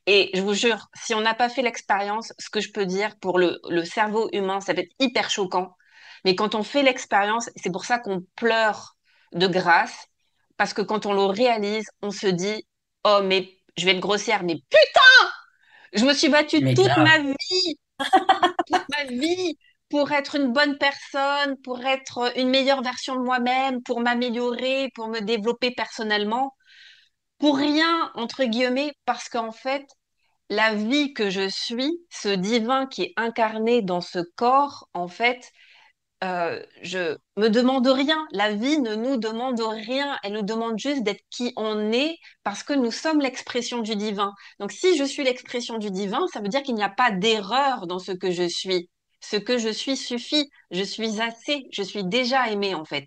Et je vous jure, si on n'a pas fait l'expérience, ce que je peux dire pour le cerveau humain, ça peut être hyper choquant. Mais quand on fait l'expérience, c'est pour ça qu'on pleure de grâce, parce que quand on le réalise, on se dit, oh, mais je vais être grossière, mais putain, je me suis battue Mais grave. toute ma vie pour être une bonne personne, pour être une meilleure version de moi-même, pour m'améliorer, pour me développer personnellement, pour rien, entre guillemets, parce qu'en fait, la vie que je suis, ce divin qui est incarné dans ce corps, en fait, je me demande rien. La vie ne nous demande rien. Elle nous demande juste d'être qui on est parce que nous sommes l'expression du divin. Donc, si je suis l'expression du divin, ça veut dire qu'il n'y a pas d'erreur dans ce que je suis. Ce que je suis suffit. Je suis assez. Je suis déjà aimée, en fait.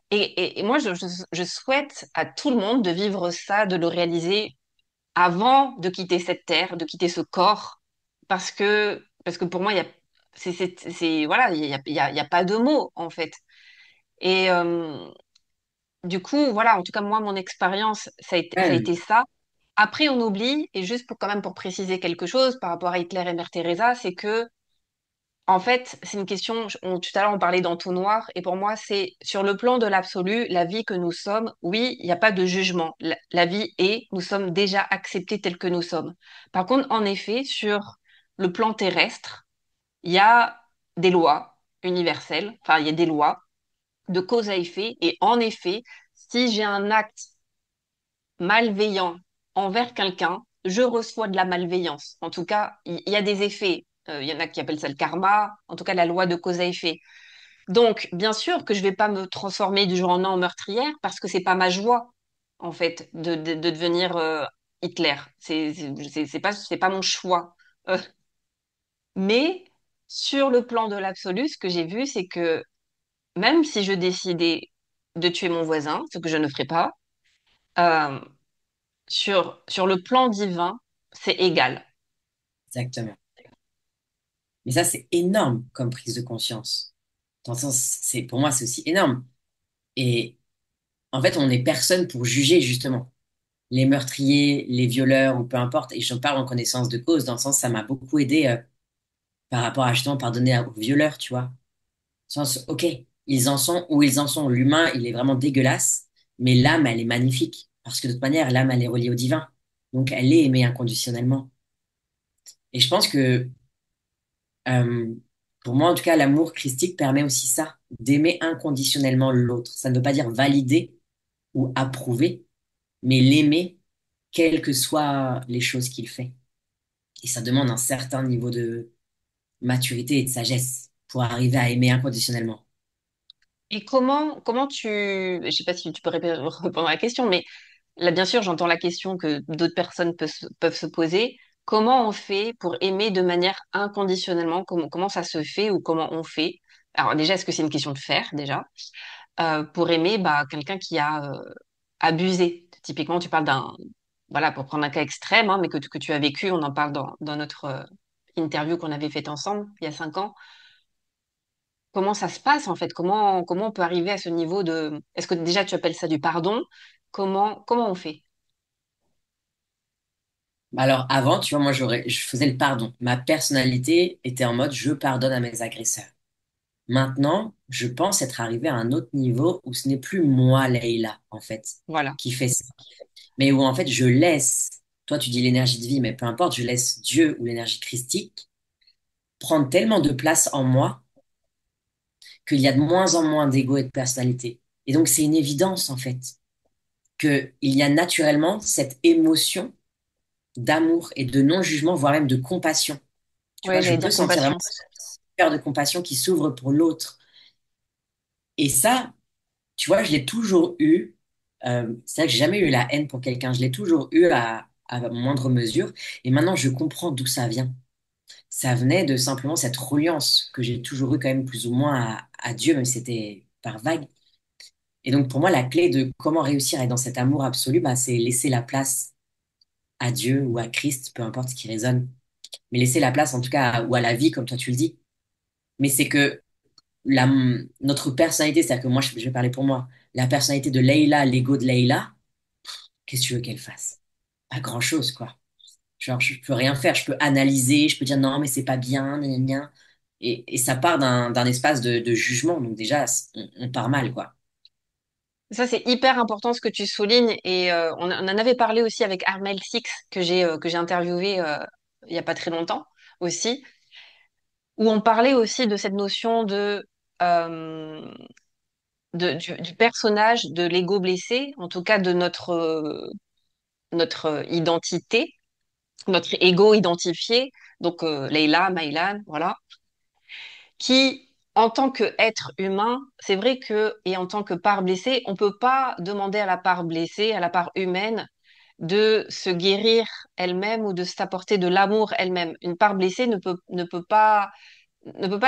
Et moi, je souhaite à tout le monde de vivre ça, de le réaliser avant de quitter cette terre, de quitter ce corps, parce que pour moi, il y a, voilà, il y a pas de mots, en fait. Et du coup, voilà, en tout cas, moi, mon expérience, ça a Ouais, été ça. Après, on oublie, et juste pour quand même pour préciser quelque chose par rapport à Hitler et Mère Teresa, c'est que en fait, c'est une question, tout à l'heure on parlait d'entonnoir, et pour moi c'est sur le plan de l'absolu, la vie que nous sommes, oui, il n'y a pas de jugement. La vie est, nous sommes déjà acceptés tels que nous sommes. Par contre, en effet, sur le plan terrestre, il y a des lois universelles, enfin il y a des lois de cause à effet, et en effet, si j'ai un acte malveillant envers quelqu'un, je reçois de la malveillance. En tout cas, il y a des effets. Il y en a qui appellent ça le karma, en tout cas la loi de cause à effet. Donc, bien sûr que je vais pas me transformer du jour au lendemain en meurtrière parce que c'est pas ma joie, en fait, de devenir Hitler. C'est pas mon choix. Euh, mais sur le plan de l'absolu, ce que j'ai vu, c'est que même si je décidais de tuer mon voisin, ce que je ne ferai pas, euh, sur le plan divin, c'est égal. exactement. Mais ça, c'est énorme comme prise de conscience. Dans le sens, pour moi, c'est aussi énorme. Et en fait, on n'est personne pour juger, justement, les meurtriers, les violeurs ou peu importe. Et je parle en connaissance de cause, dans le sens, ça m'a beaucoup aidé par rapport à justement pardonner aux violeurs, tu vois. Dans le sens, ok, ils en sont où ils en sont. L'humain, il est vraiment dégueulasse, mais l'âme, elle est magnifique. Parce que de toute manière, l'âme, elle est reliée au divin. Donc, elle est aimée inconditionnellement. Et je pense que, euh, pour moi, en tout cas, l'amour christique permet aussi ça, d'aimer inconditionnellement l'autre. Ça ne veut pas dire valider ou approuver, mais l'aimer, quelles que soient les choses qu'il fait. Et ça demande un certain niveau de maturité et de sagesse pour arriver à aimer inconditionnellement. Et comment je sais pas si tu peux répondre à la question, mais là, bien sûr, j'entends la question que d'autres personnes peuvent se poser. Comment on fait pour aimer de manière inconditionnellement? Comment ça se fait ou comment on fait? Alors déjà, est-ce que c'est une question de faire déjà? Pour aimer bah, quelqu'un qui a abusé. Typiquement, tu parles voilà, pour prendre un cas extrême, hein, mais que tu as vécu, on en parle dans notre interview qu'on avait faite ensemble il y a 5 ans. Comment ça se passe en fait? Comment on peut arriver à ce niveau de... Est-ce que déjà tu appelles ça du pardon? Comment on fait? Alors avant, tu vois, je faisais le pardon. Ma personnalité était en mode je pardonne à mes agresseurs. Maintenant, je pense être arrivé à un autre niveau où ce n'est plus moi, Leïla, en fait, Voilà. qui fait ça. Mais où en fait, je laisse, toi tu dis l'énergie de vie, mais peu importe, je laisse Dieu ou l'énergie christique prendre tellement de place en moi qu'il y a de moins en moins d'ego et de personnalité. Et donc, c'est une évidence, en fait, qu'il y a naturellement cette émotion d'amour et de non-jugement, voire même de compassion. Tu vois, Ouais, je j'allais peux dire sentir vraiment compassion. ce cœur de compassion qui s'ouvre pour l'autre. Et ça, tu vois, je l'ai toujours eu. C'est vrai que j'ai jamais eu la haine pour quelqu'un. Je l'ai toujours eu à moindre mesure. Et maintenant, je comprends d'où ça vient. Ça venait de simplement cette reliance que j'ai toujours eu quand même plus ou moins à Dieu, même si c'était par vague. Et donc, pour moi, la clé de comment réussir à être dans cet amour absolu, bah, c'est laisser la place à Dieu ou à Christ, peu importe ce qui résonne. Mais laisser la place, en tout cas, ou à la vie, comme toi tu le dis. Mais c'est que la, notre personnalité, c'est-à-dire que moi, je vais parler pour moi, la personnalité de Leïla, l'ego de Leïla, qu'est-ce que tu veux qu'elle fasse? Pas grand-chose, quoi. Genre, je peux rien faire, je peux analyser, je peux dire non, mais c'est pas bien, gna, gna, gna. Et ça part d'un espace de jugement, donc déjà, on part mal, quoi. Ça, c'est hyper important ce que tu soulignes. Et on en avait parlé aussi avec Armel Six, que j'ai interviewé il y a pas très longtemps aussi, où on parlait aussi de cette notion euh, du personnage, de l'ego blessé, en tout cas de notre identité, notre ego identifié, donc Leïla, Maïlan, voilà, qui, en tant qu'être humain, c'est vrai que, et en tant que part blessée, on peut pas demander à la part blessée, à la part humaine, de se guérir elle-même ou de s'apporter de l'amour elle-même. Une part blessée ne peut pas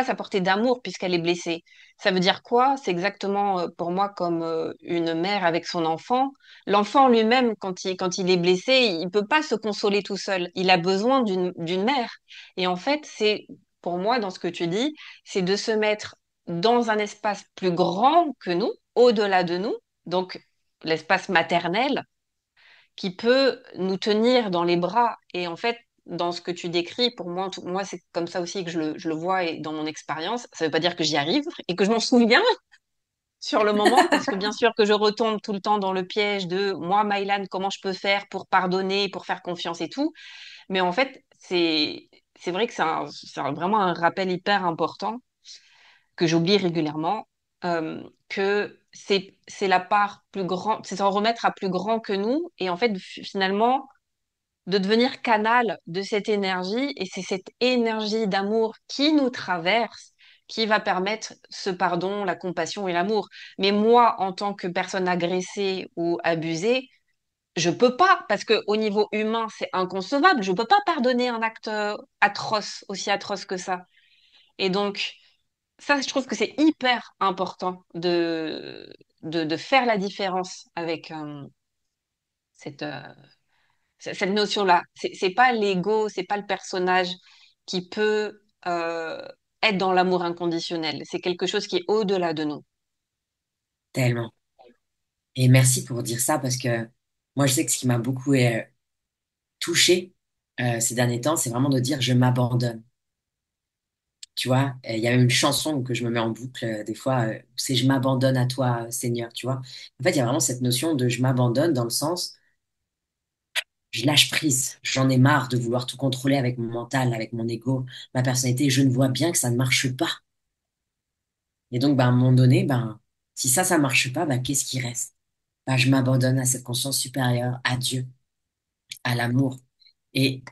s'apporter d'amour puisqu'elle est blessée. Ça veut dire quoi? C'est exactement pour moi comme une mère avec son enfant. L'enfant lui-même, quand il est blessé, il peut pas se consoler tout seul. Il a besoin d'une mère. Et en fait, c'est pour moi, dans ce que tu dis, c'est de se mettre dans un espace plus grand que nous, au-delà de nous, donc l'espace maternel qui peut nous tenir dans les bras. Et en fait, dans ce que tu décris, pour moi, moi c'est comme ça aussi que je le vois et dans mon expérience. Ça ne veut pas dire que j'y arrive et que je m'en souviens sur le moment, parce que bien sûr que je retombe tout le temps dans le piège de moi, Maïlan, comment je peux faire pour pardonner, pour faire confiance et tout. Mais en fait, c'est vrai que vraiment un rappel hyper important que j'oublie régulièrement, que c'est la part plus grande, c'est s'en remettre à plus grand que nous, et en fait, finalement, de devenir canal de cette énergie, et c'est cette énergie d'amour qui nous traverse qui va permettre ce pardon, la compassion et l'amour. Mais moi, en tant que personne agressée ou abusée, je peux pas, parce que au niveau humain, c'est inconcevable. Je peux pas pardonner un acte atroce, aussi atroce que ça. Et donc, ça, je trouve que c'est hyper important de faire la différence avec cette, cette notion-là. C'est pas l'ego, c'est pas le personnage qui peut être dans l'amour inconditionnel. C'est quelque chose qui est au-delà de nous. Tellement. Et merci pour dire ça parce que moi, je sais que ce qui m'a beaucoup touchée ces derniers temps, c'est vraiment de dire je m'abandonne. Tu vois, il y a même une chanson que je me mets en boucle des fois, c'est je m'abandonne à toi, Seigneur, tu vois. En fait, il y a vraiment cette notion de je m'abandonne dans le sens, je lâche prise. J'en ai marre de vouloir tout contrôler avec mon mental, avec mon ego, ma personnalité. Je ne vois bien que ça ne marche pas. Et donc, ben, à un moment donné, ben, si ça marche pas, ben, qu'est-ce qui reste? Ben, je m'abandonne à cette conscience supérieure, à Dieu, à l'amour. Et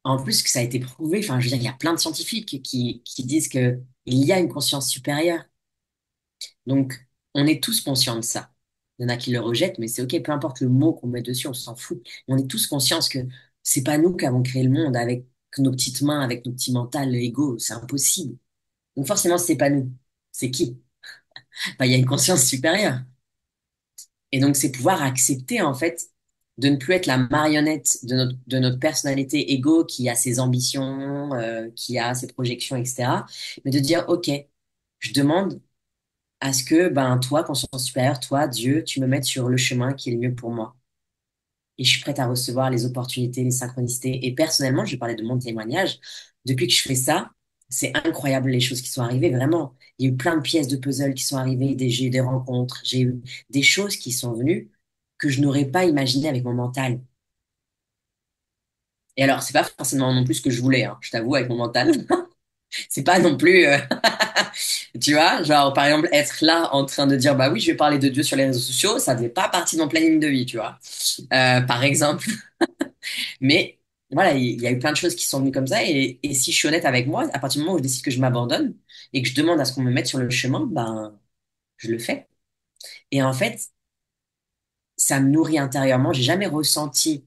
en plus que ça a été prouvé, enfin, je veux dire, il y a plein de scientifiques qui disent que il y a une conscience supérieure. Donc, on est tous conscients de ça. Il y en a qui le rejettent, mais c'est OK, peu importe le mot qu'on met dessus, on s'en fout. On est tous conscients que c'est pas nous qui avons créé le monde avec nos petites mains, avec nos petits mentales, l'ego, c'est impossible. Donc forcément, c'est pas nous. C'est qui? Bah, il y a une conscience supérieure. Et donc, c'est pouvoir accepter, en fait, de ne plus être la marionnette de notre personnalité ego qui a ses ambitions, qui a ses projections, etc. Mais de dire, OK, je demande à ce que, ben, toi, conscience supérieure, toi, Dieu, tu me mettes sur le chemin qui est le mieux pour moi. Et je suis prête à recevoir les opportunités, les synchronicités. Et personnellement, je vais parler de mon témoignage. Depuis que je fais ça, c'est incroyable les choses qui sont arrivées, vraiment. Il y a eu plein de pièces de puzzle qui sont arrivées, j'ai eu des rencontres, j'ai eu des choses qui sont venues que je n'aurais pas imaginées avec mon mental. Et alors, c'est pas forcément non plus ce que je voulais, hein, je t'avoue, avec mon mental. C'est pas non plus, tu vois, genre, par exemple, être là en train de dire, bah oui, je vais parler de Dieu sur les réseaux sociaux, ça faisait pas partie de mon planning de vie, tu vois, par exemple. Mais voilà, il y a eu plein de choses qui sont venues comme ça. Et si je suis honnête avec moi, à partir du moment où je décide que je m'abandonne et que je demande à ce qu'on me mette sur le chemin, ben, je le fais. Et en fait, ça me nourrit intérieurement. J'ai jamais ressenti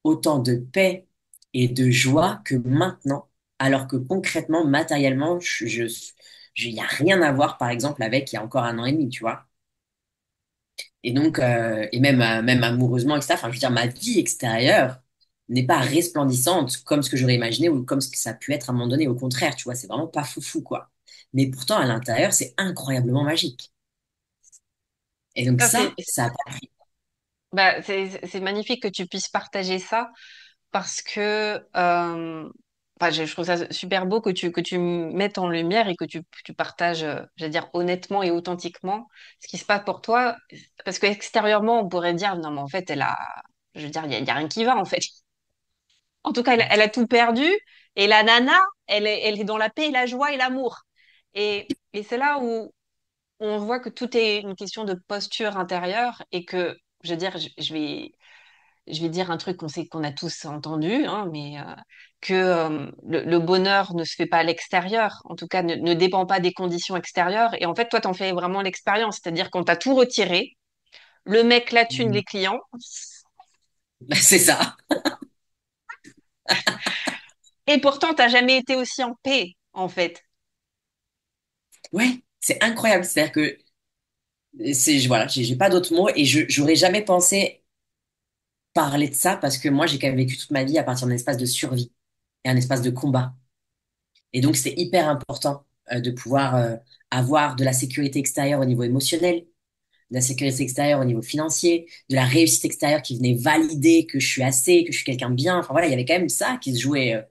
autant de paix et de joie que maintenant, alors que concrètement, matériellement, il y a rien à voir, par exemple, avec il y a encore un an et demi, tu vois. Et donc, et même, même amoureusement, etc. Enfin, je veux dire, ma vie extérieure n'est pas resplendissante comme ce que j'aurais imaginé ou comme ce que ça a pu être à un moment donné. Au contraire, tu vois, c'est vraiment pas foufou, quoi. Mais pourtant, à l'intérieur, c'est incroyablement magique. Et donc Ça, ça a pas pris. bah, c'est magnifique que tu puisses partager ça parce que enfin, je trouve ça super beau que tu mettes en lumière et que tu partages, j'allais dire, honnêtement et authentiquement ce qui se passe pour toi. Parce que extérieurement, on pourrait dire, non, mais en fait, je veux dire, il y a rien qui va, en fait. En tout cas, elle a tout perdu. Et la nana, elle est dans la paix, la joie et l'amour. Et c'est là où on voit que tout est une question de posture intérieure et que, je veux dire, je vais dire un truc qu'on sait qu'on a tous entendu, hein, mais que le bonheur ne se fait pas à l'extérieur, en tout cas ne dépend pas des conditions extérieures. Et en fait, toi, t'en fais vraiment l'expérience, c'est-à-dire qu'on t'a tout retiré, le mec la thune les clients, C'est ça. et pourtant, t'as jamais été aussi en paix, en fait. Ouais, c'est incroyable. C'est-à-dire que voilà, j'ai pas d'autres mots et j'aurais jamais pensé parler de ça parce que moi, j'ai quand même vécu toute ma vie à partir d'un espace de survie et un espace de combat. Et donc, c'était hyper important de pouvoir avoir de la sécurité extérieure au niveau émotionnel, de la sécurité extérieure au niveau financier, de la réussite extérieure qui venait valider que je suis assez, que je suis quelqu'un de bien. Enfin voilà, il y avait quand même ça qui se jouait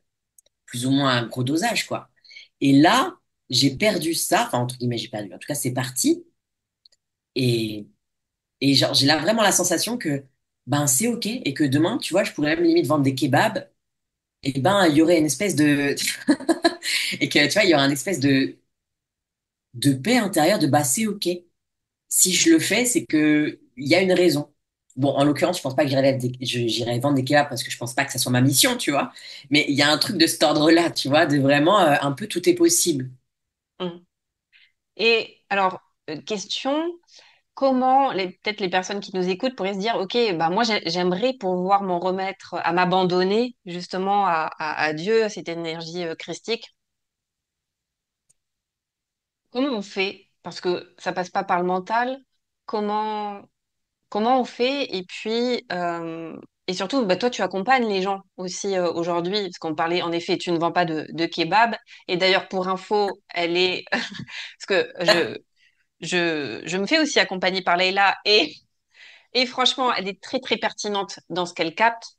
plus ou moins à un gros dosage, quoi. Et là, j'ai perdu ça, enfin entre guillemets, j'ai perdu. En tout cas, c'est parti. Et, et genre, j'ai là vraiment la sensation que ben c'est OK et que demain, tu vois, je pourrais même limite vendre des kebabs. Et ben, il y aurait une espèce de et que tu vois, il y aurait une espèce de paix intérieure de bah c'est OK. Si je le fais, c'est que il y a une raison. Bon, en l'occurrence, je pense pas que j'irai vendre des kebabs parce que je pense pas que ça soit ma mission, tu vois. Mais il y a un truc de cet ordre-là, tu vois, de vraiment un peu tout est possible. Mm. Et alors, question, comment peut-être les personnes qui nous écoutent pourraient se dire, OK, bah moi j'aimerais pouvoir m'en remettre à m'abandonner justement à Dieu, à cette énergie christique. Comment on fait? Parce que ça passe pas par le mental. Comment comment on fait? Et surtout, bah, toi tu accompagnes les gens aussi aujourd'hui, parce qu'on parlait en effet, tu ne vends pas de kebab. Et d'ailleurs pour info, elle est parce que je me fais aussi accompagner par Leïla et franchement, elle est très très pertinente dans ce qu'elle capte,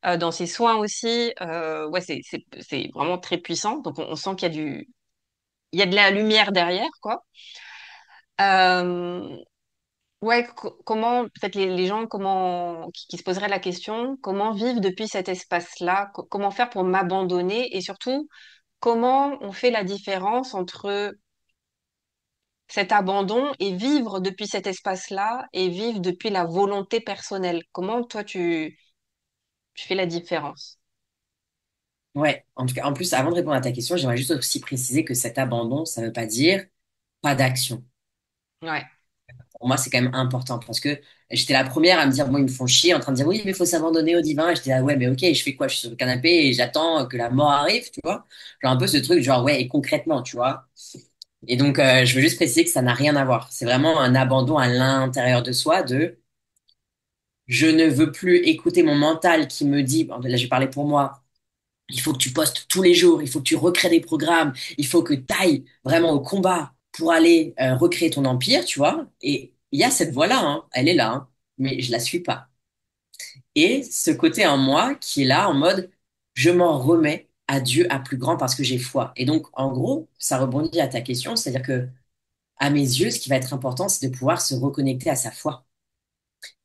dans ses soins aussi. Ouais, c'est vraiment très puissant. Donc on sent il y a de la lumière derrière, quoi. Euh, ouais, comment peut-être les gens qui se poseraient la question, comment vivre depuis cet espace-là? Comment faire pour m'abandonner? Et surtout, comment on fait la différence entre cet abandon et vivre depuis cet espace-là et vivre depuis la volonté personnelle? Comment toi tu fais la différence? Ouais, en tout cas, en plus, avant de répondre à ta question, j'aimerais juste aussi préciser que cet abandon, ça veut pas dire pas d'action. Ouais. Pour moi, c'est quand même important parce que j'étais la première à me dire, bon, ils me font chier, en train de dire, oui, mais il faut s'abandonner au divin. Et j'étais là, ouais, mais ok, je fais quoi? Je suis sur le canapé et j'attends que la mort arrive, tu vois? Genre un peu ce truc, genre, ouais, et concrètement, tu vois? Et donc, je veux juste préciser que ça n'a rien à voir. C'est vraiment un abandon à l'intérieur de soi de je ne veux plus écouter mon mental qui me dit, bon, là, je vais parler pour moi, il faut que tu postes tous les jours, il faut que tu recrées des programmes, il faut que tu ailles vraiment au combat pour aller recréer ton empire, tu vois. Et il y a cette voie-là, hein, elle est là, hein, mais je la suis pas. Et ce côté en moi qui est là en mode, je m'en remets à Dieu, à plus grand parce que j'ai foi. Et donc, en gros, ça rebondit à ta question, c'est-à-dire que à mes yeux, ce qui va être important, c'est de pouvoir se reconnecter à sa foi.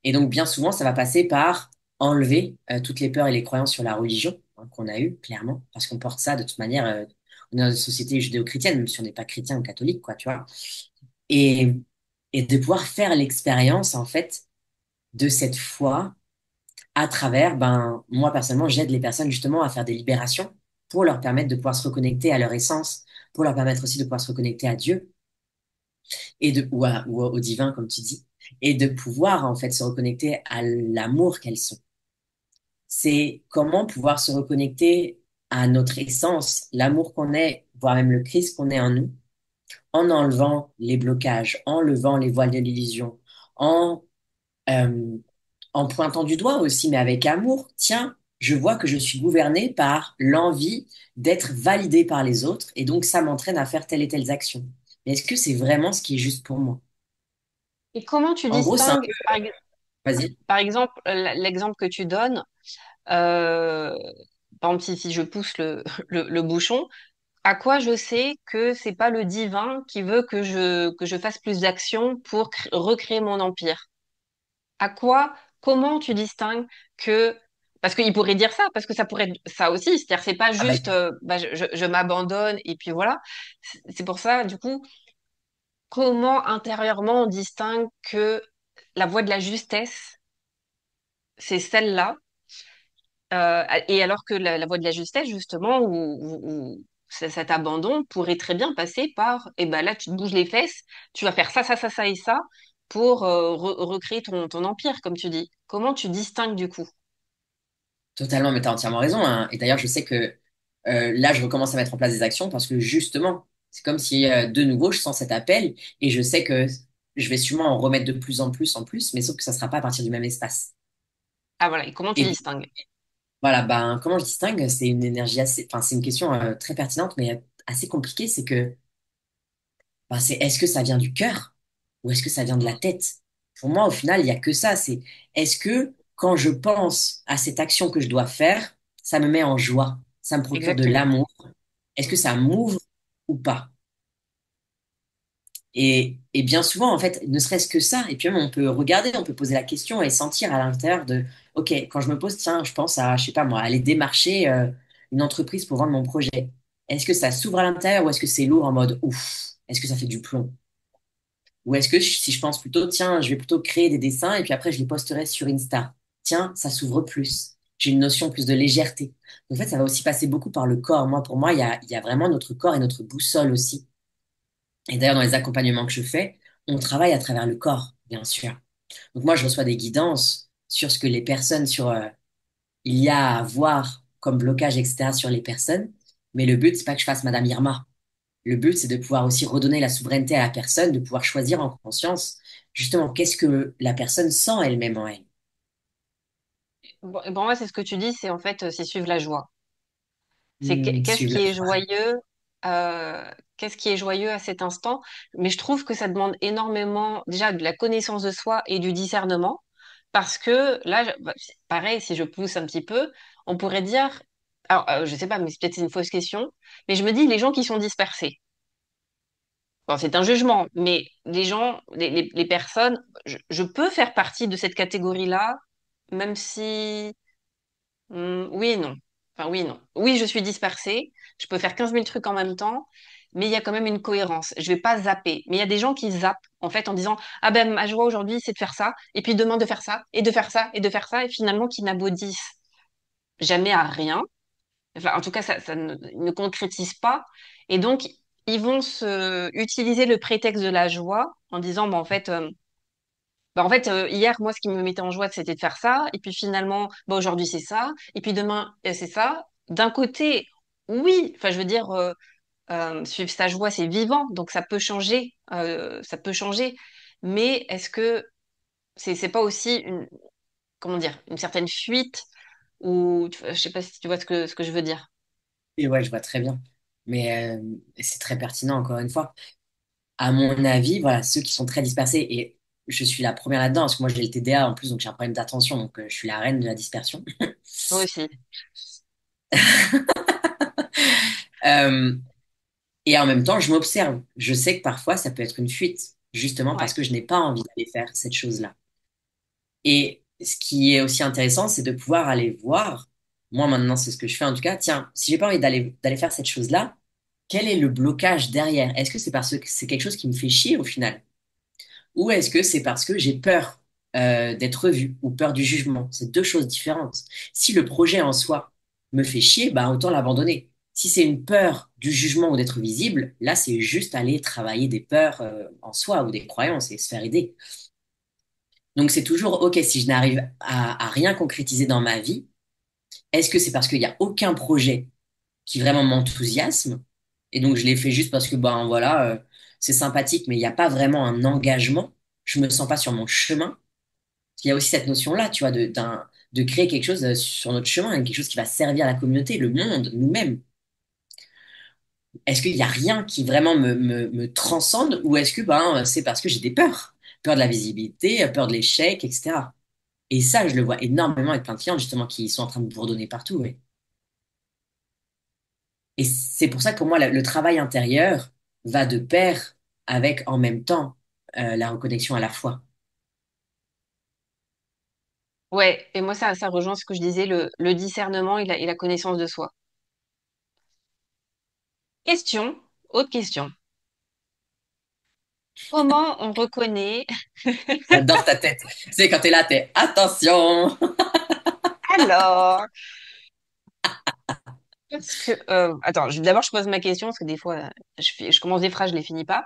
Et donc, bien souvent, ça va passer par enlever toutes les peurs et les croyances sur la religion. hein, qu'on a eu, clairement, parce qu'on porte ça de toute manière. On est dans une société judéo-chrétienne, même si on n'est pas chrétien ou catholique, quoi, tu vois. Et, et de pouvoir faire l'expérience, en fait, de cette foi à travers, ben, moi, personnellement, j'aide les personnes justement à faire des libérations pour leur permettre de pouvoir se reconnecter à leur essence, pour leur permettre aussi de pouvoir se reconnecter à Dieu ou au divin, comme tu dis, et de pouvoir, en fait, se reconnecter à l'amour qu'elles sont. C'est comment pouvoir se reconnecter à notre essence, l'amour qu'on est, voire même le Christ qu'on est en nous, en enlevant les blocages, en levant les voiles de l'illusion, en, euh, en pointant du doigt aussi, mais avec amour. Tiens, je vois que je suis gouverné par l'envie d'être validé par les autres, et donc ça m'entraîne à faire telle et telle action. Mais est-ce que c'est vraiment ce qui est juste pour moi? Et comment tu En gros, c'est un distingues, peu... Vas-y. par exemple, l'exemple que tu donnes, euh, par exemple, si je pousse le bouchon, à quoi je sais que c'est pas le divin qui veut que je fasse plus d'actions pour recréer mon empire? À quoi, comment tu distingues que, parce qu'il pourrait dire ça, parce que ça pourrait être ça aussi, c'est-à-dire c'est pas Ah bah, juste bah, je m'abandonne et puis voilà. C'est pour ça, du coup, comment intérieurement on distingue que la voie de la justesse, c'est celle-là, et alors que la voie de la justesse, justement, où cet abandon pourrait très bien passer par, et ben là, tu te bouges les fesses, tu vas faire ça et ça pour recréer ton empire, comme tu dis. Comment tu distingues du coup? totalement, mais tu as entièrement raison, hein. Et d'ailleurs, je sais que là, je recommence à mettre en place des actions parce que justement, c'est comme si de nouveau, je sens cet appel et je sais que je vais sûrement en remettre de plus en plus, mais sauf que ça ne sera pas à partir du même espace. Ah voilà, et comment tu Et distingues? voilà, ben, comment je distingue? C'est une énergie assez, enfin, c'est une question très pertinente, mais assez compliquée. C'est que, ben, c'est est-ce que ça vient du cœur ou est-ce que ça vient de la tête? Pour moi, au final, il n'y a que ça. C'est est-ce que quand je pense à cette action que je dois faire, ça me met en joie, ça me procure de Exactement. l'amour? Est-ce que Mm. ça m'ouvre ou pas? Et bien souvent, en fait, ne serait-ce que ça, et puis même on peut regarder, on peut poser la question et sentir à l'intérieur de, OK, quand je me pose, tiens, je pense à, je sais pas moi, aller démarcher une entreprise pour vendre mon projet. Est-ce que ça s'ouvre à l'intérieur ou est-ce que c'est lourd en mode, ouf, est-ce que ça fait du plomb? Ou est-ce que si je pense plutôt, tiens, je vais plutôt créer des dessins et puis après je les posterai sur Insta. Tiens, ça s'ouvre plus. J'ai une notion plus de légèreté. En fait, ça va aussi passer beaucoup par le corps. Moi, pour moi, il y a vraiment notre corps et notre boussole aussi. Et d'ailleurs, dans les accompagnements que je fais, on travaille à travers le corps, bien sûr. Donc moi, je reçois des guidances sur ce que les personnes, il y a à voir comme blocage, etc., sur les personnes. Mais le but, c'est pas que je fasse Madame Irma. Le but, c'est de pouvoir aussi redonner la souveraineté à la personne, de pouvoir choisir en conscience, justement, qu'est-ce que la personne sent elle-même en elle. Bon, et pour moi, c'est ce que tu dis, c'est en fait, c'est suivre la joie. C'est qu'est-ce Suivre qui la est foi. joyeux, qu'est-ce qui est joyeux à cet instant. Mais je trouve que ça demande énormément déjà de la connaissance de soi et du discernement, parce que là, bah, pareil, si je pousse un petit peu, on pourrait dire, alors je sais pas, mais c'est peut-être une fausse question, mais je me dis les gens qui sont dispersés. Bon, c'est un jugement, mais les gens, les personnes, je peux faire partie de cette catégorie-là, même si oui et non. Enfin, oui et non. Oui, je suis dispersée. Je peux faire 15 000 trucs en même temps, mais il y a quand même une cohérence. Je vais pas zapper. Mais il y a des gens qui zappent, en fait, en disant, ah ben, ma joie aujourd'hui, c'est de faire ça, et puis demain de faire ça, et de faire ça, et de faire ça, et finalement qui n'aboutissent jamais à rien. Enfin, en tout cas, ça ne concrétise pas. Et donc, ils vont utiliser le prétexte de la joie en disant, bah, en fait, hier, moi, ce qui me mettait en joie, c'était de faire ça. Et puis finalement, bah, aujourd'hui, c'est ça. Et puis demain, c'est ça. D'un côté, oui, enfin, je veux dire, suivre sa joie, c'est vivant. Donc, ça peut changer. Ça peut changer. Mais est-ce que c'est pas aussi comment dire, une certaine fuite ou, je sais pas si tu vois ce que je veux dire. Et ouais, je vois très bien. Mais c'est très pertinent, encore une fois. À mon avis, voilà, ceux qui sont très dispersés, et je suis la première là-dedans, parce que moi j'ai le TDA en plus, donc j'ai un problème d'attention, donc je suis la reine de la dispersion. Moi aussi. Euh, et en même temps, je m'observe. Je sais que parfois ça peut être une fuite, justement Ouais. parce que je n'ai pas envie d'aller faire cette chose-là. Et ce qui est aussi intéressant, c'est de pouvoir aller voir. moi maintenant c'est ce que je fais en tout cas, tiens, si j'ai pas envie d'aller faire cette chose-là, quel est le blocage derrière? Est-ce que c'est parce que c'est quelque chose qui me fait chier au final? Ou est-ce que c'est parce que j'ai peur d'être vu ou peur du jugement? C'est deux choses différentes. Si le projet en soi me fait chier, bah autant l'abandonner. Si c'est une peur du jugement ou d'être visible, là c'est juste aller travailler des peurs en soi ou des croyances et se faire aider. Donc c'est toujours, ok, si je n'arrive à rien concrétiser dans ma vie, est-ce que c'est parce qu'il n'y a aucun projet qui vraiment m'enthousiasme? Et donc je l'ai fait juste parce que, ben voilà, c'est sympathique, mais il n'y a pas vraiment un engagement. Je me sens pas sur mon chemin. Il y a aussi cette notion-là, tu vois, de créer quelque chose sur notre chemin, quelque chose qui va servir la communauté, le monde, nous-mêmes. Est-ce qu'il n'y a rien qui vraiment me transcende ou est-ce que ben, c'est parce que j'ai des peurs? Peur de la visibilité, peur de l'échec, etc. Et ça, je le vois énormément avec plein de clients, justement, qui sont en train de bourdonner partout. Ouais. Et c'est pour ça que pour moi, le travail intérieur va de pair avec, en même temps, la reconnexion à la foi. Ouais, et moi, ça rejoint ce que je disais, le discernement et la connaissance de soi. Question, autre question. Comment on reconnaît... J'adore ta tête. Tu sais, quand t'es là, t'es attention. Alors, parce que... attends, d'abord, je pose ma question, parce que des fois, je commence des phrases, je les finis pas.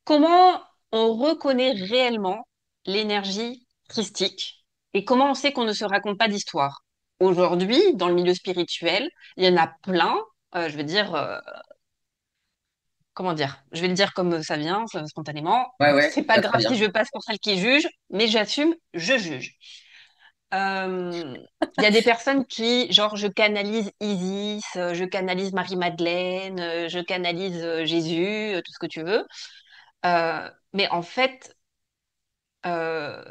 Comment on reconnaît réellement l'énergie christique et comment on sait qu'on ne se raconte pas d'histoire? Aujourd'hui, dans le milieu spirituel, il y en a plein. Je veux dire, comment dire? Je vais le dire comme ça vient, spontanément. Ouais, ouais, C'est pas bah, très grave si bien. je passe pour celle qui juge, mais j'assume, je juge. Euh, Il y a des personnes qui, genre, je canalise Isis, je canalise Marie-Madeleine, je canalise Jésus, tout ce que tu veux. Mais en fait, euh,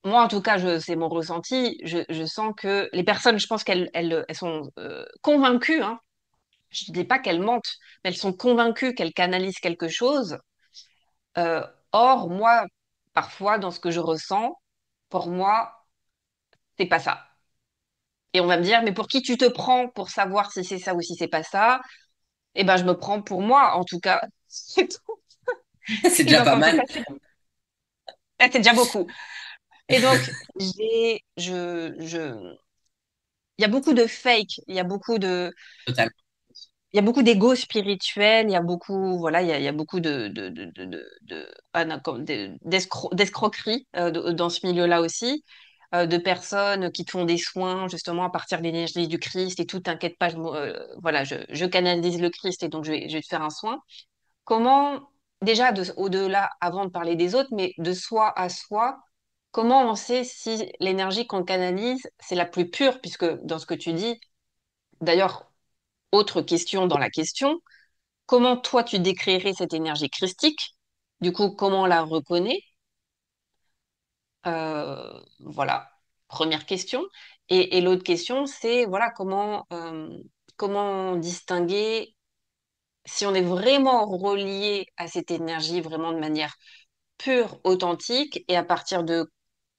moi, en tout cas, c'est mon ressenti. Je sens que les personnes, je pense elles sont convaincues, hein. Je ne dis pas qu'elles mentent, mais elles sont convaincues qu'elles canalisent quelque chose. Euh, Or, moi, parfois, dans ce que je ressens, pour moi, c'est pas ça. Et on va me dire, mais pour qui tu te prends pour savoir si c'est ça ou si c'est pas ça? Eh ben, je me prends pour moi, en tout cas. C'est tout. C'est Et déjà donc, pas en tout cas, mal. c'est déjà beaucoup. Et donc, il y a beaucoup de fake, Total. il y a beaucoup d'ego spirituel, il y a beaucoup, voilà, il y a beaucoup ah non, d'escroquerie dans ce milieu-là aussi, de personnes qui te font des soins justement à partir de l'énergie du Christ et tout. T'inquiète pas, voilà, je canalise le Christ et donc je vais te faire un soin. Comment, déjà au-delà, avant de parler des autres, mais de soi à soi, comment on sait si l'énergie qu'on canalise, c'est la plus pure, puisque dans ce que tu dis, d'ailleurs, autre question dans la question, comment toi tu décrirais cette énergie christique? Du coup, comment on la reconnaît? Voilà, première question. Et l'autre question, c'est voilà comment distinguer si on est vraiment relié à cette énergie vraiment de manière pure, authentique, et à partir de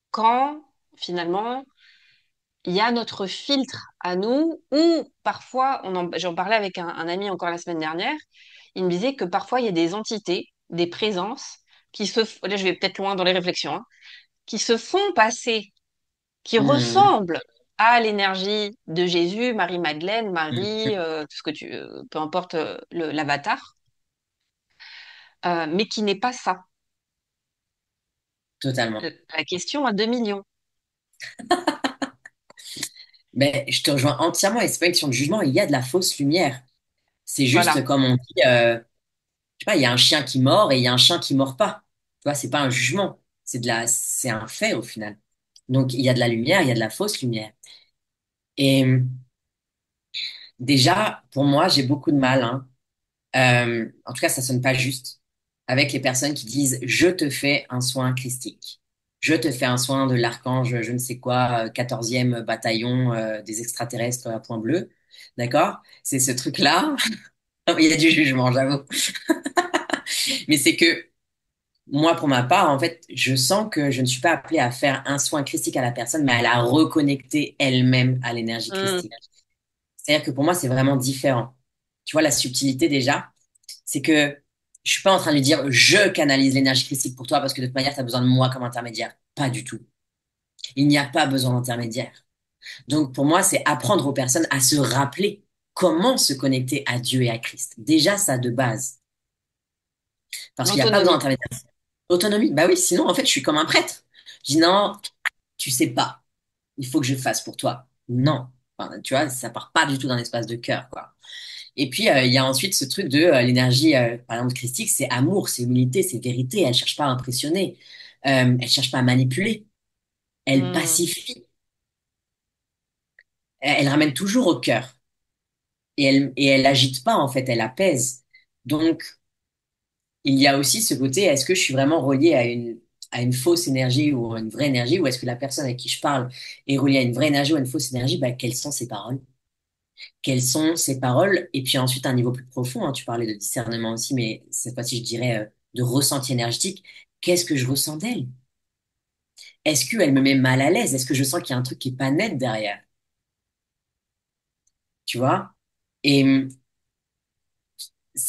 quand finalement il y a notre filtre à nous, ou parfois, j'en parlais avec un ami encore la semaine dernière, il me disait que parfois il y a des entités, des présences, là je vais peut-être loin dans les réflexions, hein, qui se font passer, qui Mhm. ressemblent à l'énergie de Jésus, Marie-Madeleine, Marie, Mhm. tout ce que peu importe l'avatar, mais qui n'est pas ça. Totalement. La question à 2 millions. Mais je te rejoins entièrement et c'est pas une question de jugement, il y a de la fausse lumière. C'est juste Voilà. comme on dit, je sais pas, il y a un chien qui mord et il y a un chien qui mord pas. Tu vois, c'est pas un jugement, c'est un fait au final. Donc il y a de la lumière, il y a de la fausse lumière. Et déjà, pour moi, j'ai beaucoup de mal, hein. En tout cas, ça sonne pas juste avec les personnes qui disent je te fais un soin christique. Je te fais un soin de l'archange, je ne sais quoi, 14e bataillon des extraterrestres à point bleu. D'accord? C'est ce truc-là. Il y a du jugement, j'avoue. Mais c'est que moi, pour ma part, en fait, je sens que je ne suis pas appelée à faire un soin christique à la personne, mais à la reconnecter elle-même à l'énergie Hmm. christique. C'est-à-dire que pour moi, c'est vraiment différent. Tu vois, la subtilité déjà, c'est que je suis pas en train de lui dire je canalise l'énergie christique pour toi parce que de toute manière, tu as besoin de moi comme intermédiaire. Pas du tout. Il n'y a pas besoin d'intermédiaire. Donc pour moi, c'est apprendre aux personnes à se rappeler comment se connecter à Dieu et à Christ. Déjà, ça de base. Parce qu'il n'y a pas besoin L'autonomie. d'intermédiaire. Autonomie, bah oui, sinon en fait, je suis comme un prêtre. Je dis non, tu sais pas. Il faut que je fasse pour toi. Non. Enfin, tu vois, ça part pas du tout d'un espace de cœur, quoi. Et puis, il y a ensuite ce truc de l'énergie, par exemple, christique, c'est amour, c'est humilité, c'est vérité. Elle cherche pas à impressionner. Elle cherche pas à manipuler. Elle Hmm. pacifie. Elle ramène toujours au cœur. Et elle agite pas, en fait, elle apaise. Donc, il y a aussi ce côté, est-ce que je suis vraiment relié à une fausse énergie ou à une vraie énergie, ou est-ce que la personne avec qui je parle est reliée à une vraie énergie ou à une fausse énergie? Bah, quelles sont ses paroles? Quelles sont ses paroles? Et puis ensuite, un niveau plus profond, hein, tu parlais de discernement aussi, mais cette fois-ci, je dirais de ressenti énergétique. Qu'est-ce que je ressens d'elle? Est-ce qu'elle me met mal à l'aise? Est-ce que je sens qu'il y a un truc qui est pas net derrière? Tu vois? Et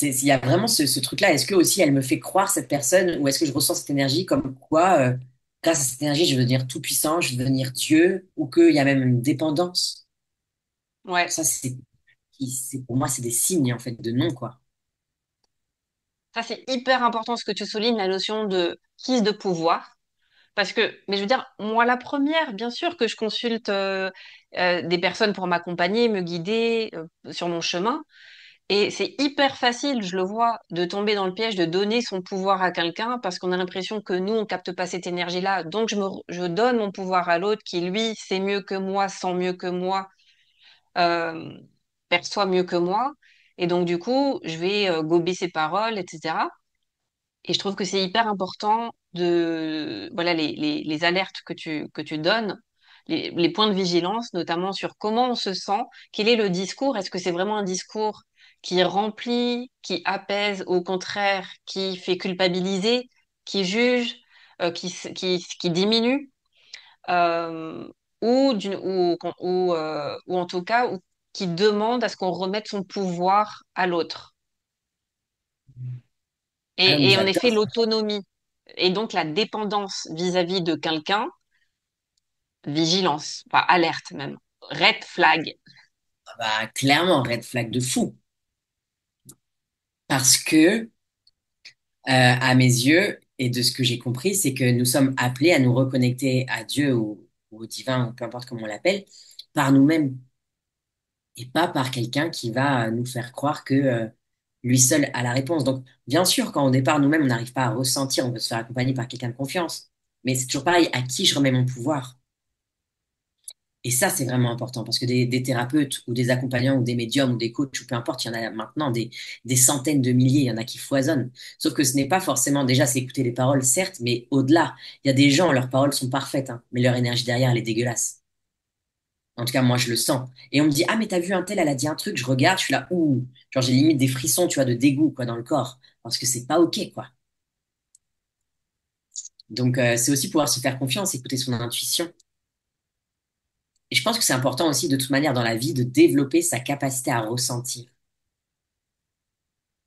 il y a vraiment ce truc-là. Est-ce que aussi elle me fait croire cette personne ou est-ce que je ressens cette énergie comme quoi, grâce à cette énergie, je vais devenir tout puissant, je vais devenir Dieu ou qu'il y a même une dépendance? Ouais. Ça, pour moi, c'est des signes en fait de non, quoi. Ça, c'est hyper important ce que tu soulignes, la notion de prise de pouvoir. Parce que, mais je veux dire, moi, la première, bien sûr que je consulte des personnes pour m'accompagner, me guider sur mon chemin. Et c'est hyper facile, je le vois, de tomber dans le piège de donner son pouvoir à quelqu'un parce qu'on a l'impression que nous, on capte pas cette énergie-là. Donc, je donne mon pouvoir à l'autre qui, lui, sait mieux que moi, sent mieux que moi, euh, perçoit mieux que moi. Et donc, du coup, je vais gober ses paroles, etc. Et je trouve que c'est hyper important de, voilà, les alertes que tu donnes, les points de vigilance, notamment sur comment on se sent, quel est le discours, est-ce que c'est vraiment un discours qui remplit, qui apaise, au contraire, qui fait culpabiliser, qui juge, qui diminue, euh, ou en tout cas, qui demande à ce qu'on remette son pouvoir à l'autre. Ah non, mais Et en effet, j'adore. l'autonomie et donc la dépendance vis-à-vis de quelqu'un, vigilance, enfin alerte même, red flag. Ah bah, clairement, red flag de fou. Parce que, à mes yeux, et de ce que j'ai compris, c'est que nous sommes appelés à nous reconnecter à Dieu ou au divin, ou peu importe comment on l'appelle, par nous-mêmes et pas par quelqu'un qui va nous faire croire que lui seul a la réponse. Donc, bien sûr, quand au départ, nous-mêmes, on n'arrive pas à ressentir, on veut se faire accompagner par quelqu'un de confiance. Mais c'est toujours pareil, à qui je remets mon pouvoir? Et ça, c'est vraiment important parce que des thérapeutes ou des accompagnants ou des médiums ou des coachs ou peu importe, il y en a maintenant des centaines de milliers, il y en a qui foisonnent. Sauf que ce n'est pas forcément, déjà, c'est écouter les paroles, certes, mais au-delà, il y a des gens, leurs paroles sont parfaites, hein, mais leur énergie derrière, elle est dégueulasse. En tout cas, moi, je le sens. Et on me dit, ah, mais t'as vu un tel, elle a dit un truc, je regarde, je suis là, ouh, genre, j'ai limite des frissons, tu vois, de dégoût, quoi, dans le corps. Parce que c'est pas OK, quoi. Donc, c'est aussi pouvoir se faire confiance, écouter son intuition. Et je pense que c'est important aussi, de toute manière, dans la vie, de développer sa capacité à ressentir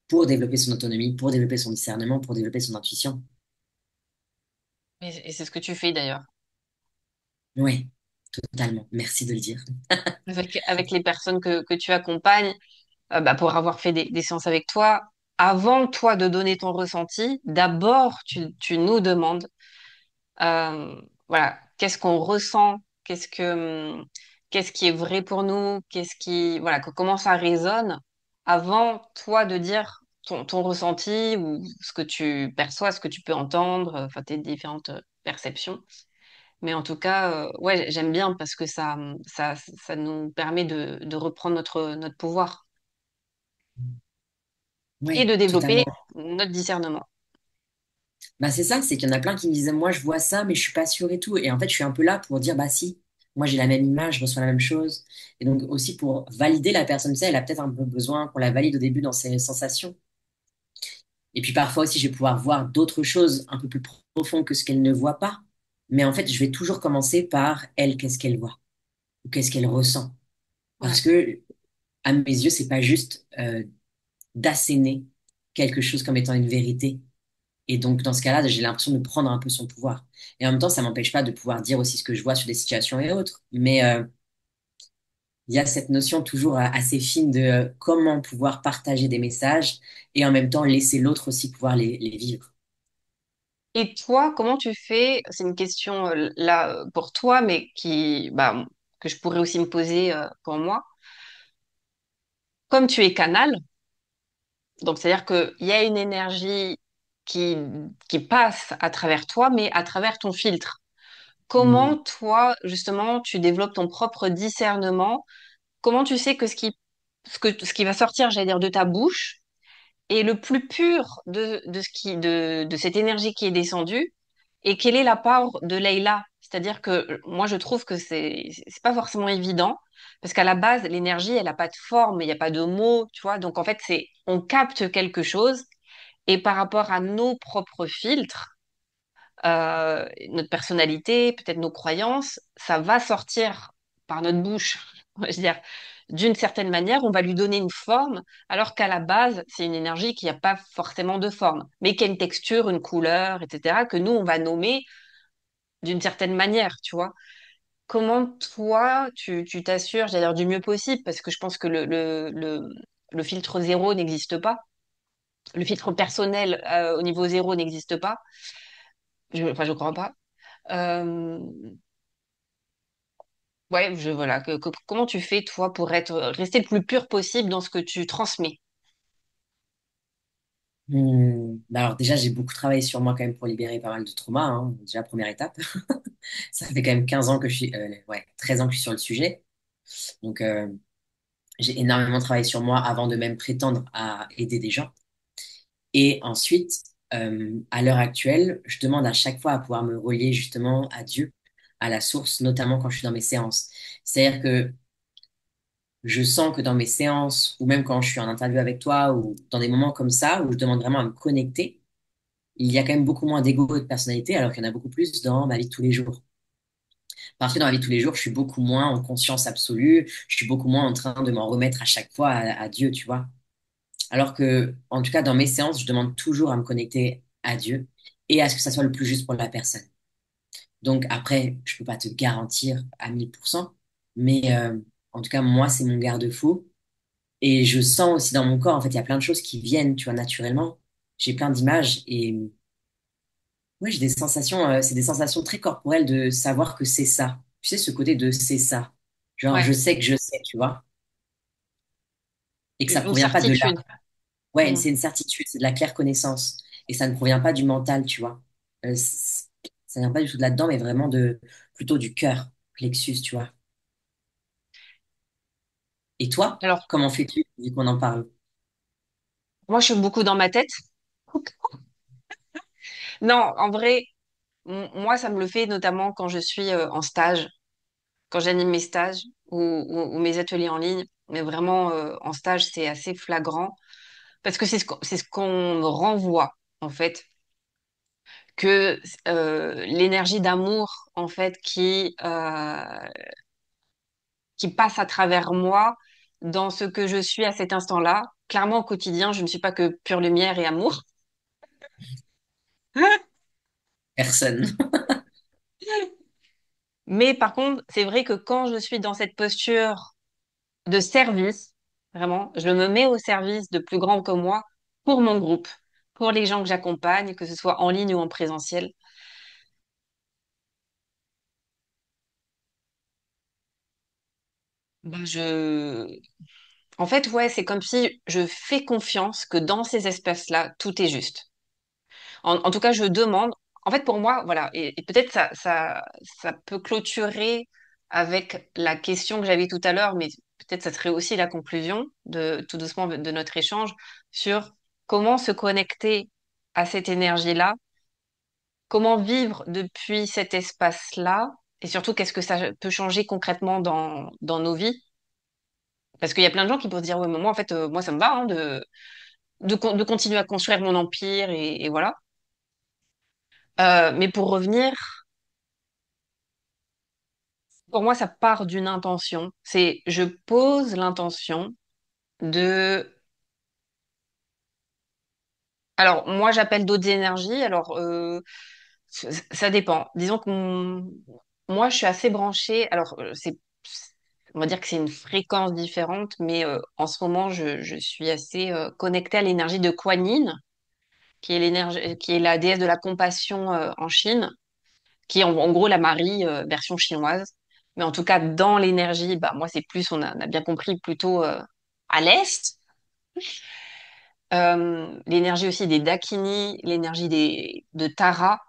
pour développer son autonomie, pour développer son discernement, pour développer son intuition. Et c'est ce que tu fais d'ailleurs. Ouais, totalement. Merci de le dire. Avec les personnes que tu accompagnes, bah, pour avoir fait des séances avec toi, avant toi de donner ton ressenti, d'abord tu nous demandes voilà, qu'est-ce qu'on ressent, qu'est-ce qui est vrai pour nous, voilà, comment ça résonne avant toi de dire ton ressenti ou ce que tu perçois, ce que tu peux entendre, enfin tes différentes perceptions. Mais en tout cas, ouais, j'aime bien parce que ça nous permet de reprendre notre pouvoir et Ouais, de totalement. développer notre discernement. Bah, c'est ça, c'est qu'il y en a plein qui me disaient, moi, je vois ça, mais je suis pas sûre et tout. Et en fait, je suis un peu là pour dire, bah, si, moi, j'ai la même image, je reçois la même chose. Et donc, aussi pour valider la personne, tu sais, elle a peut-être un peu besoin qu'on la valide au début dans ses sensations. Et puis parfois aussi, je vais pouvoir voir d'autres choses un peu plus profondes que ce qu'elle ne voit pas. Mais en fait, je vais toujours commencer par elle, qu'est-ce qu'elle voit ou qu'est-ce qu'elle ressent. Ouais. Parce que, à mes yeux, c'est pas juste d'asséner quelque chose comme étant une vérité. Et donc, dans ce cas-là, j'ai l'impression de prendre un peu son pouvoir. Et en même temps, ça m'empêche pas de pouvoir dire aussi ce que je vois sur des situations et autres. Mais il y a cette notion toujours assez fine de comment pouvoir partager des messages et en même temps laisser l'autre aussi pouvoir les vivre. Et toi, comment tu fais? C'est une question là pour toi, mais que je pourrais aussi me poser pour moi. Comme tu es canal, donc c'est-à-dire qu'il y a une énergie qui, qui passe à travers toi, mais à travers ton filtre. Comment Hmm. toi, justement, tu développes ton propre discernement? Comment tu sais que ce qui va sortir, j'allais dire, de ta bouche est le plus pur de cette énergie qui est descendue? Et quelle est la part de Leïla? C'est-à-dire que moi, je trouve que c'est pas forcément évident, parce qu'à la base, l'énergie, elle n'a pas de forme, il n'y a pas de mots, tu vois. Donc, en fait, on capte quelque chose, et par rapport à nos propres filtres, notre personnalité, peut-être nos croyances, ça va sortir par notre bouche. Je veux dire, d'une certaine manière, on va lui donner une forme, alors qu'à la base, c'est une énergie qui n'a pas forcément de forme, mais qui a une texture, une couleur, etc., que nous, on va nommer d'une certaine manière, tu vois. Comment toi, tu t'assures, j'allais dire du mieux possible, parce que je pense que le filtre zéro n'existe pas. Le filtre personnel au niveau zéro n'existe pas. Enfin, je crois pas. Euh, ouais, voilà. Comment tu fais, toi, pour rester le plus pur possible dans ce que tu transmets? Bah alors déjà, j'ai beaucoup travaillé sur moi quand même pour libérer pas mal de traumas, hein. Déjà, première étape. Ça fait quand même 15 ans que je suis, ouais, 13 ans que je suis sur le sujet. Donc, j'ai énormément travaillé sur moi avant de même prétendre à aider des gens. Et ensuite, à l'heure actuelle, je demande à chaque fois à pouvoir me relier justement à Dieu, à la source, notamment quand je suis dans mes séances. C'est-à-dire que je sens que dans mes séances, ou même quand je suis en interview avec toi, ou dans des moments comme ça, où je demande vraiment à me connecter, il y a quand même beaucoup moins d'ego et de personnalité, alors qu'il y en a beaucoup plus dans ma vie de tous les jours. Parce que dans la vie de tous les jours, je suis beaucoup moins en conscience absolue, je suis beaucoup moins en train de m'en remettre à chaque fois à Dieu, tu vois. Alors que, en tout cas, dans mes séances, je demande toujours à me connecter à Dieu et à ce que ça soit le plus juste pour la personne. Donc après, je peux pas te garantir à 1000%, mais en tout cas, moi, c'est mon garde-fou. Et je sens aussi dans mon corps, en fait, il y a plein de choses qui viennent, tu vois, naturellement. J'ai plein d'images et ouais, j'ai des sensations, c'est des sensations très corporelles de savoir que c'est ça. Tu sais, ce côté de c'est ça. Genre, je Ouais, sais que je sais, tu vois, et que ça une provient pas de là. certitude. Ouais, Mm. c'est une certitude, c'est de la claire connaissance. Et ça ne provient pas du mental, tu vois. Ça vient pas du tout de là-dedans, mais vraiment plutôt du cœur, plexus, tu vois. Et toi, Alors, comment fais-tu, vu qu'on en parle? moi, je suis beaucoup dans ma tête. Non, en vrai, moi, ça me le fait notamment quand je suis en stage, quand j'anime mes stages ou mes ateliers en ligne. Mais vraiment, en stage, c'est assez flagrant parce que c'est ce qu'on me renvoie, en fait, que l'énergie d'amour, en fait, qui passe à travers moi dans ce que je suis à cet instant-là. Clairement, au quotidien, je ne suis pas que pure lumière et amour. Personne. Mais par contre, c'est vrai que quand je suis dans cette posture de service, vraiment, je me mets au service de plus grands que moi pour mon groupe, pour les gens que j'accompagne, que ce soit en ligne ou en présentiel. Ben en fait, ouais, c'est comme si je fais confiance que dans ces espaces-là, tout est juste. En tout cas, je demande. En fait, pour moi, voilà, et peut-être ça peut clôturer avec la question que j'avais tout à l'heure, mais peut-être ça serait aussi la conclusion de tout doucement de notre échange sur comment se connecter à cette énergie-là, comment vivre depuis cet espace-là, et surtout qu'est-ce que ça peut changer concrètement dans nos vies. Parce qu'il y a plein de gens qui peuvent se dire, ouais, mais moi, en fait, moi, ça me va, hein, de continuer à construire mon empire et voilà. Mais pour revenir, pour moi, ça part d'une intention. C'est je pose l'intention de. Alors moi, j'appelle d'autres énergies. Alors ça dépend. Disons que moi, je suis assez branchée. Alors on va dire que c'est une fréquence différente, mais en ce moment, je suis assez connectée à l'énergie de Kuan Yin, qui est la déesse de la compassion en Chine, qui est en gros la Marie version chinoise. Mais en tout cas, dans l'énergie, bah, moi, c'est plus, on a bien compris, plutôt à l'Est. L'énergie aussi des Dakini, l'énergie de Tara,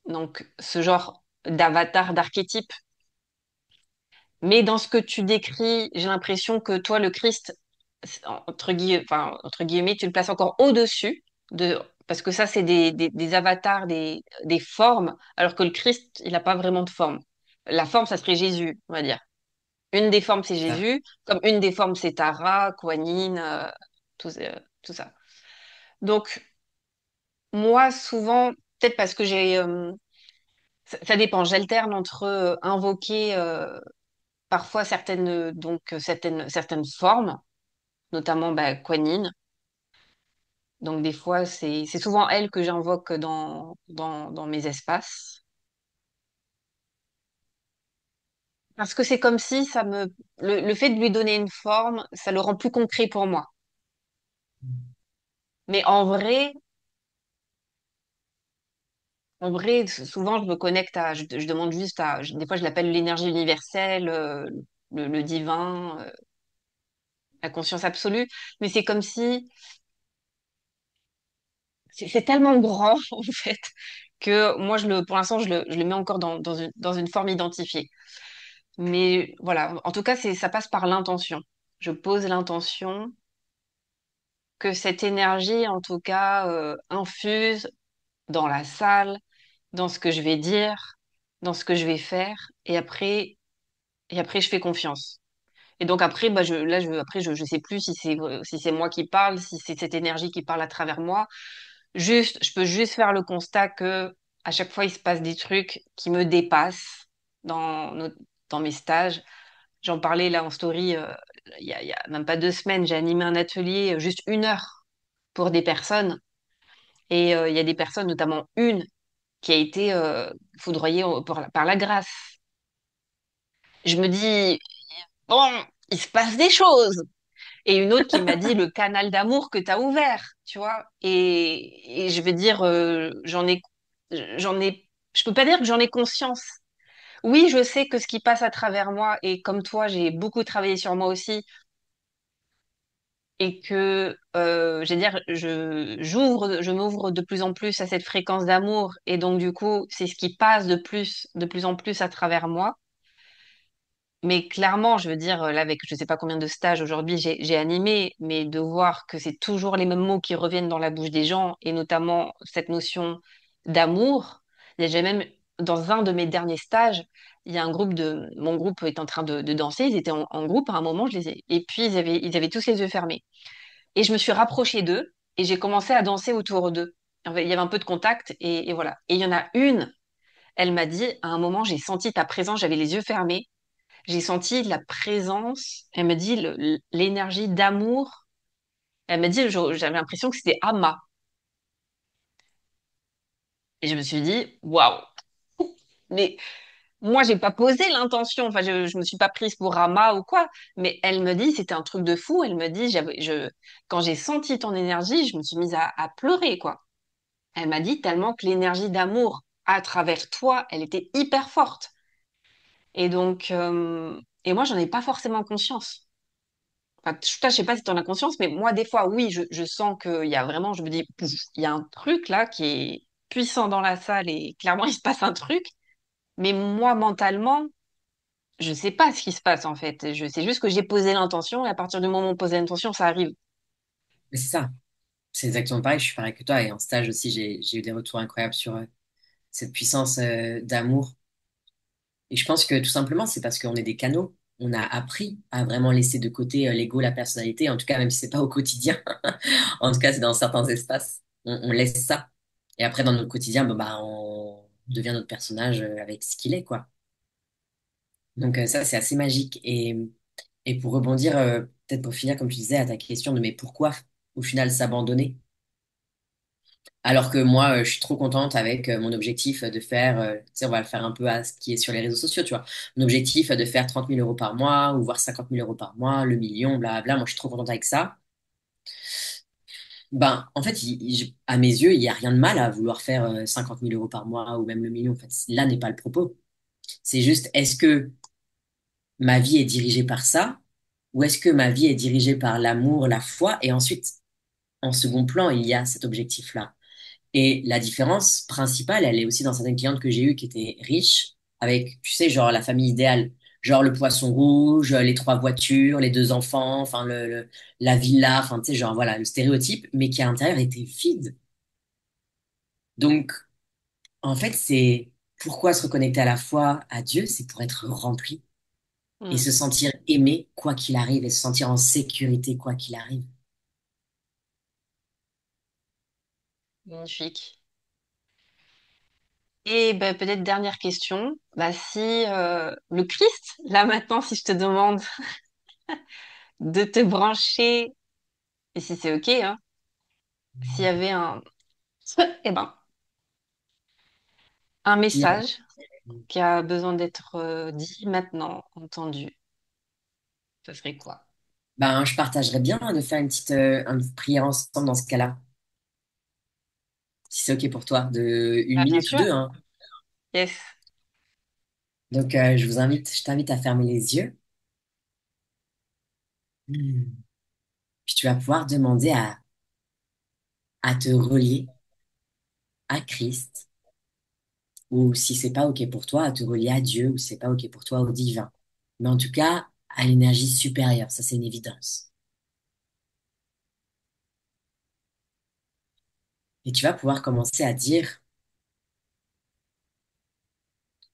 donc ce genre d'avatar, d'archétype. Mais dans ce que tu décris, j'ai l'impression que toi, le Christ, entre guillemets, tu le places encore au-dessus parce que ça, c'est des avatars, des formes, alors que le Christ, il n'a pas vraiment de forme. La forme, ça serait Jésus, on va dire. Une des formes, c'est Ça. Jésus, comme une des formes, c'est Tara, Kuan Yin, tout ça. Donc, moi, souvent, peut-être parce que ça dépend, j'alterne entre invoquer parfois certaines formes, notamment bah, Kuan Yin. Donc des fois, c'est souvent elle que j'invoque dans mes espaces. Parce que c'est comme si le fait de lui donner une forme, ça le rend plus concret pour moi. Mais en vrai, souvent je me connecte je demande juste des fois je l'appelle l'énergie universelle, le divin, la conscience absolue. Mais c'est comme si, c'est tellement grand en fait, que moi pour l'instant, je le mets encore dans une forme identifiée. Mais voilà, en tout cas, ça passe par l'intention. Je pose l'intention que cette énergie, en tout cas, infuse dans la salle, dans ce que je vais dire, dans ce que je vais faire, et après, je fais confiance. Et donc après, bah, je sais plus si c'est moi qui parle, si c'est cette énergie qui parle à travers moi. Juste, je peux juste faire le constat que à chaque fois, il se passe des trucs qui me dépassent dans dans mes stages. J'en parlais là en story il y a même pas 2 semaines. J'ai animé un atelier juste 1 heure pour des personnes. Et il y a des personnes, notamment une, qui a été foudroyée par la grâce. Je me dis, bon, il se passe des choses. Et une autre qui m'a dit le canal d'amour que tu as ouvert, tu vois. Et je veux dire, j'en ai, je peux pas dire que j'en ai conscience. Oui, je sais que ce qui passe à travers moi, et comme toi, j'ai beaucoup travaillé sur moi aussi, et que je veux dire je m'ouvre de plus en plus à cette fréquence d'amour et donc du coup c'est ce qui passe de plus en plus à travers moi, mais clairement je veux dire là avec je sais pas combien de stages aujourd'hui j'ai animé, mais de voir que c'est toujours les mêmes mots qui reviennent dans la bouche des gens et notamment cette notion d'amour. J'ai même dans un de mes derniers stages, il y a un groupe mon groupe est en train de danser, ils étaient en groupe à un moment, et puis ils avaient tous les yeux fermés. Et je me suis rapprochée d'eux et j'ai commencé à danser autour d'eux. Il y avait un peu de contact et voilà. Et il y en a une, elle m'a dit, à un moment, j'ai senti ta présence, j'avais les yeux fermés. J'ai senti la présence, elle me dit l'énergie d'amour. Elle m'a dit, j'avais l'impression que c'était Ama. Et je me suis dit, waouh. Mais moi, j'ai pas posé l'intention. Enfin, je me suis pas prise pour Ama ou quoi. Mais elle me dit, c'était un truc de fou. Elle me dit, quand j'ai senti ton énergie, je me suis mise à pleurer, quoi. Elle m'a dit tellement que l'énergie d'amour à travers toi, elle était hyper forte. Et donc, et moi, j'en ai pas forcément conscience. Enfin, je sais pas si tu en as conscience, mais moi, des fois, oui, je sens qu'il y a vraiment, je me dis, pouf, il y a un truc là qui est puissant dans la salle et clairement, il se passe un truc. Mais moi, mentalement, je sais pas ce qui se passe en fait. Je sais juste que j'ai posé l'intention et à partir du moment où on pose l'intention, ça arrive. Mais c'est ça. C'est exactement pareil. Je suis pareil que toi. Et en stage aussi, j'ai eu des retours incroyables sur cette puissance d'amour. Et je pense que tout simplement, c'est parce qu'on est des canaux. on a appris à vraiment laisser de côté l'ego, la personnalité, en tout cas, même si c'est pas au quotidien. En tout cas, c'est dans certains espaces, on laisse ça. Et après, dans notre quotidien, bon, bah, on devient notre personnage avec ce qu'il est, quoi. Donc ça, c'est assez magique. Et pour rebondir, peut-être pour finir, comme tu disais, à ta question de mais pourquoi au final s'abandonner? Alors que moi, je suis trop contente avec mon objectif de faire, tu sais, on va le faire un peu à ce qui est sur les réseaux sociaux, tu vois. Mon objectif de faire 30 000 € par mois ou voire 50 000 € par mois, le million, blablabla. Moi, je suis trop contente avec ça. Ben, en fait, à mes yeux, il n'y a rien de mal à vouloir faire 50 000 € par mois ou même le million. En fait, là n'est pas le propos. C'est juste, est-ce que ma vie est dirigée par ça ou est-ce que ma vie est dirigée par l'amour, la foi et ensuite, en second plan, il y a cet objectif-là. Et la différence principale, elle est aussi dans certaines clientes que j'ai eues qui étaient riches, avec, tu sais, genre la famille idéale, genre le poisson rouge, les 3 voitures, les 2 enfants, enfin la villa, enfin tu sais, genre voilà, le stéréotype, mais qui à l'intérieur était vide. Donc, en fait, c'est pourquoi se reconnecter à la fois à Dieu, c'est pour être rempli et Hmm, se sentir aimé quoi qu'il arrive et se sentir en sécurité quoi qu'il arrive. magnifique. Et ben, peut-être dernière question. Bah, si le Christ, là maintenant, si je te demande de te brancher, et si c'est OK, hein, s'il y avait eh ben, un Il y a- message qui a besoin d'être dit maintenant, entendu, ce serait quoi? Ben, je partagerais bien de faire une petite prière ensemble dans ce cas-là. Si c'est OK pour toi, de une Bah, bien minute ou sûr. deux, hein. Yes. Donc, je t'invite à fermer les yeux. Hmm. Puis tu vas pouvoir demander à te relier à Christ, ou si c'est pas OK pour toi, à te relier à Dieu, ou si c'est pas OK pour toi, au divin. Mais en tout cas, à l'énergie supérieure, ça c'est une évidence. Et tu vas pouvoir commencer à dire,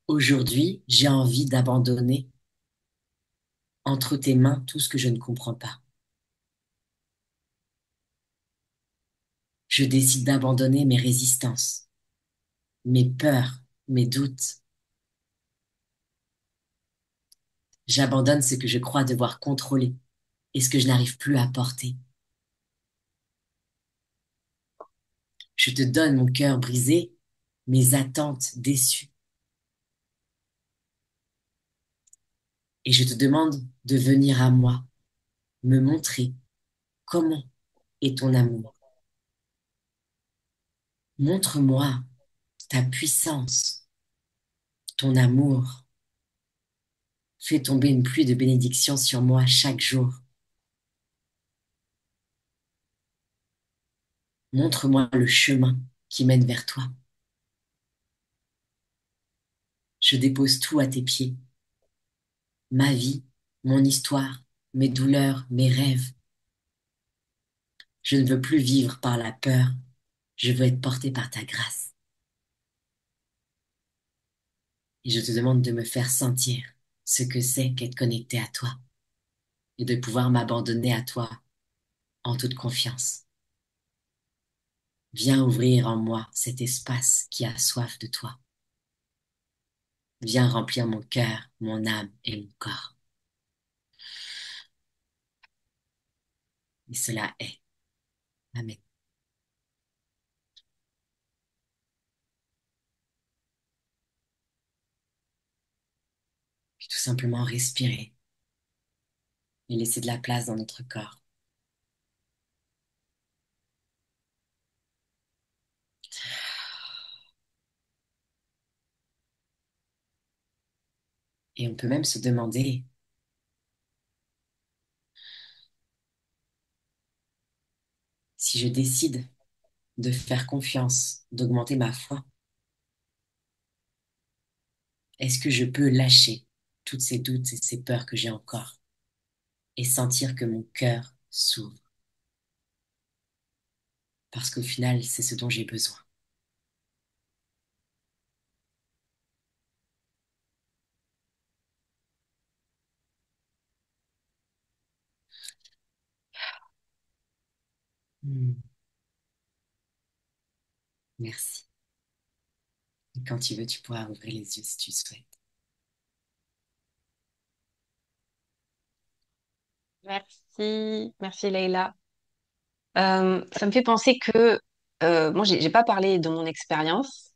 aujourd'hui, j'ai envie d'abandonner entre tes mains tout ce que je ne comprends pas. Je décide d'abandonner mes résistances, mes peurs, mes doutes. J'abandonne ce que je crois devoir contrôler et ce que je n'arrive plus à porter. Je te donne mon cœur brisé, mes attentes déçues, et je te demande de venir à moi, me montrer comment est ton amour. Montre-moi ta puissance, ton amour. Fais tomber une pluie de bénédictions sur moi chaque jour. Montre-moi le chemin qui mène vers toi. Je dépose tout à tes pieds, ma vie, mon histoire, mes douleurs, mes rêves. Je ne veux plus vivre par la peur, je veux être porté par ta grâce. Et je te demande de me faire sentir ce que c'est qu'être connecté à toi et de pouvoir m'abandonner à toi en toute confiance. Viens ouvrir en moi cet espace qui a soif de toi. Viens remplir mon cœur, mon âme et mon corps. Et cela est. Amen. Puis tout simplement respirer et laisser de la place dans notre corps. Et on peut même se demander si je décide de faire confiance, d'augmenter ma foi, est-ce que je peux lâcher toutes ces doutes et ces peurs que j'ai encore et sentir que mon cœur s'ouvre? Parce qu'au final, c'est ce dont j'ai besoin. Hmm. Merci. Et quand tu veux, tu pourras ouvrir les yeux si tu le souhaites. Merci, merci Leïla. Ça me fait penser que moi, j'ai pas parlé de mon expérience,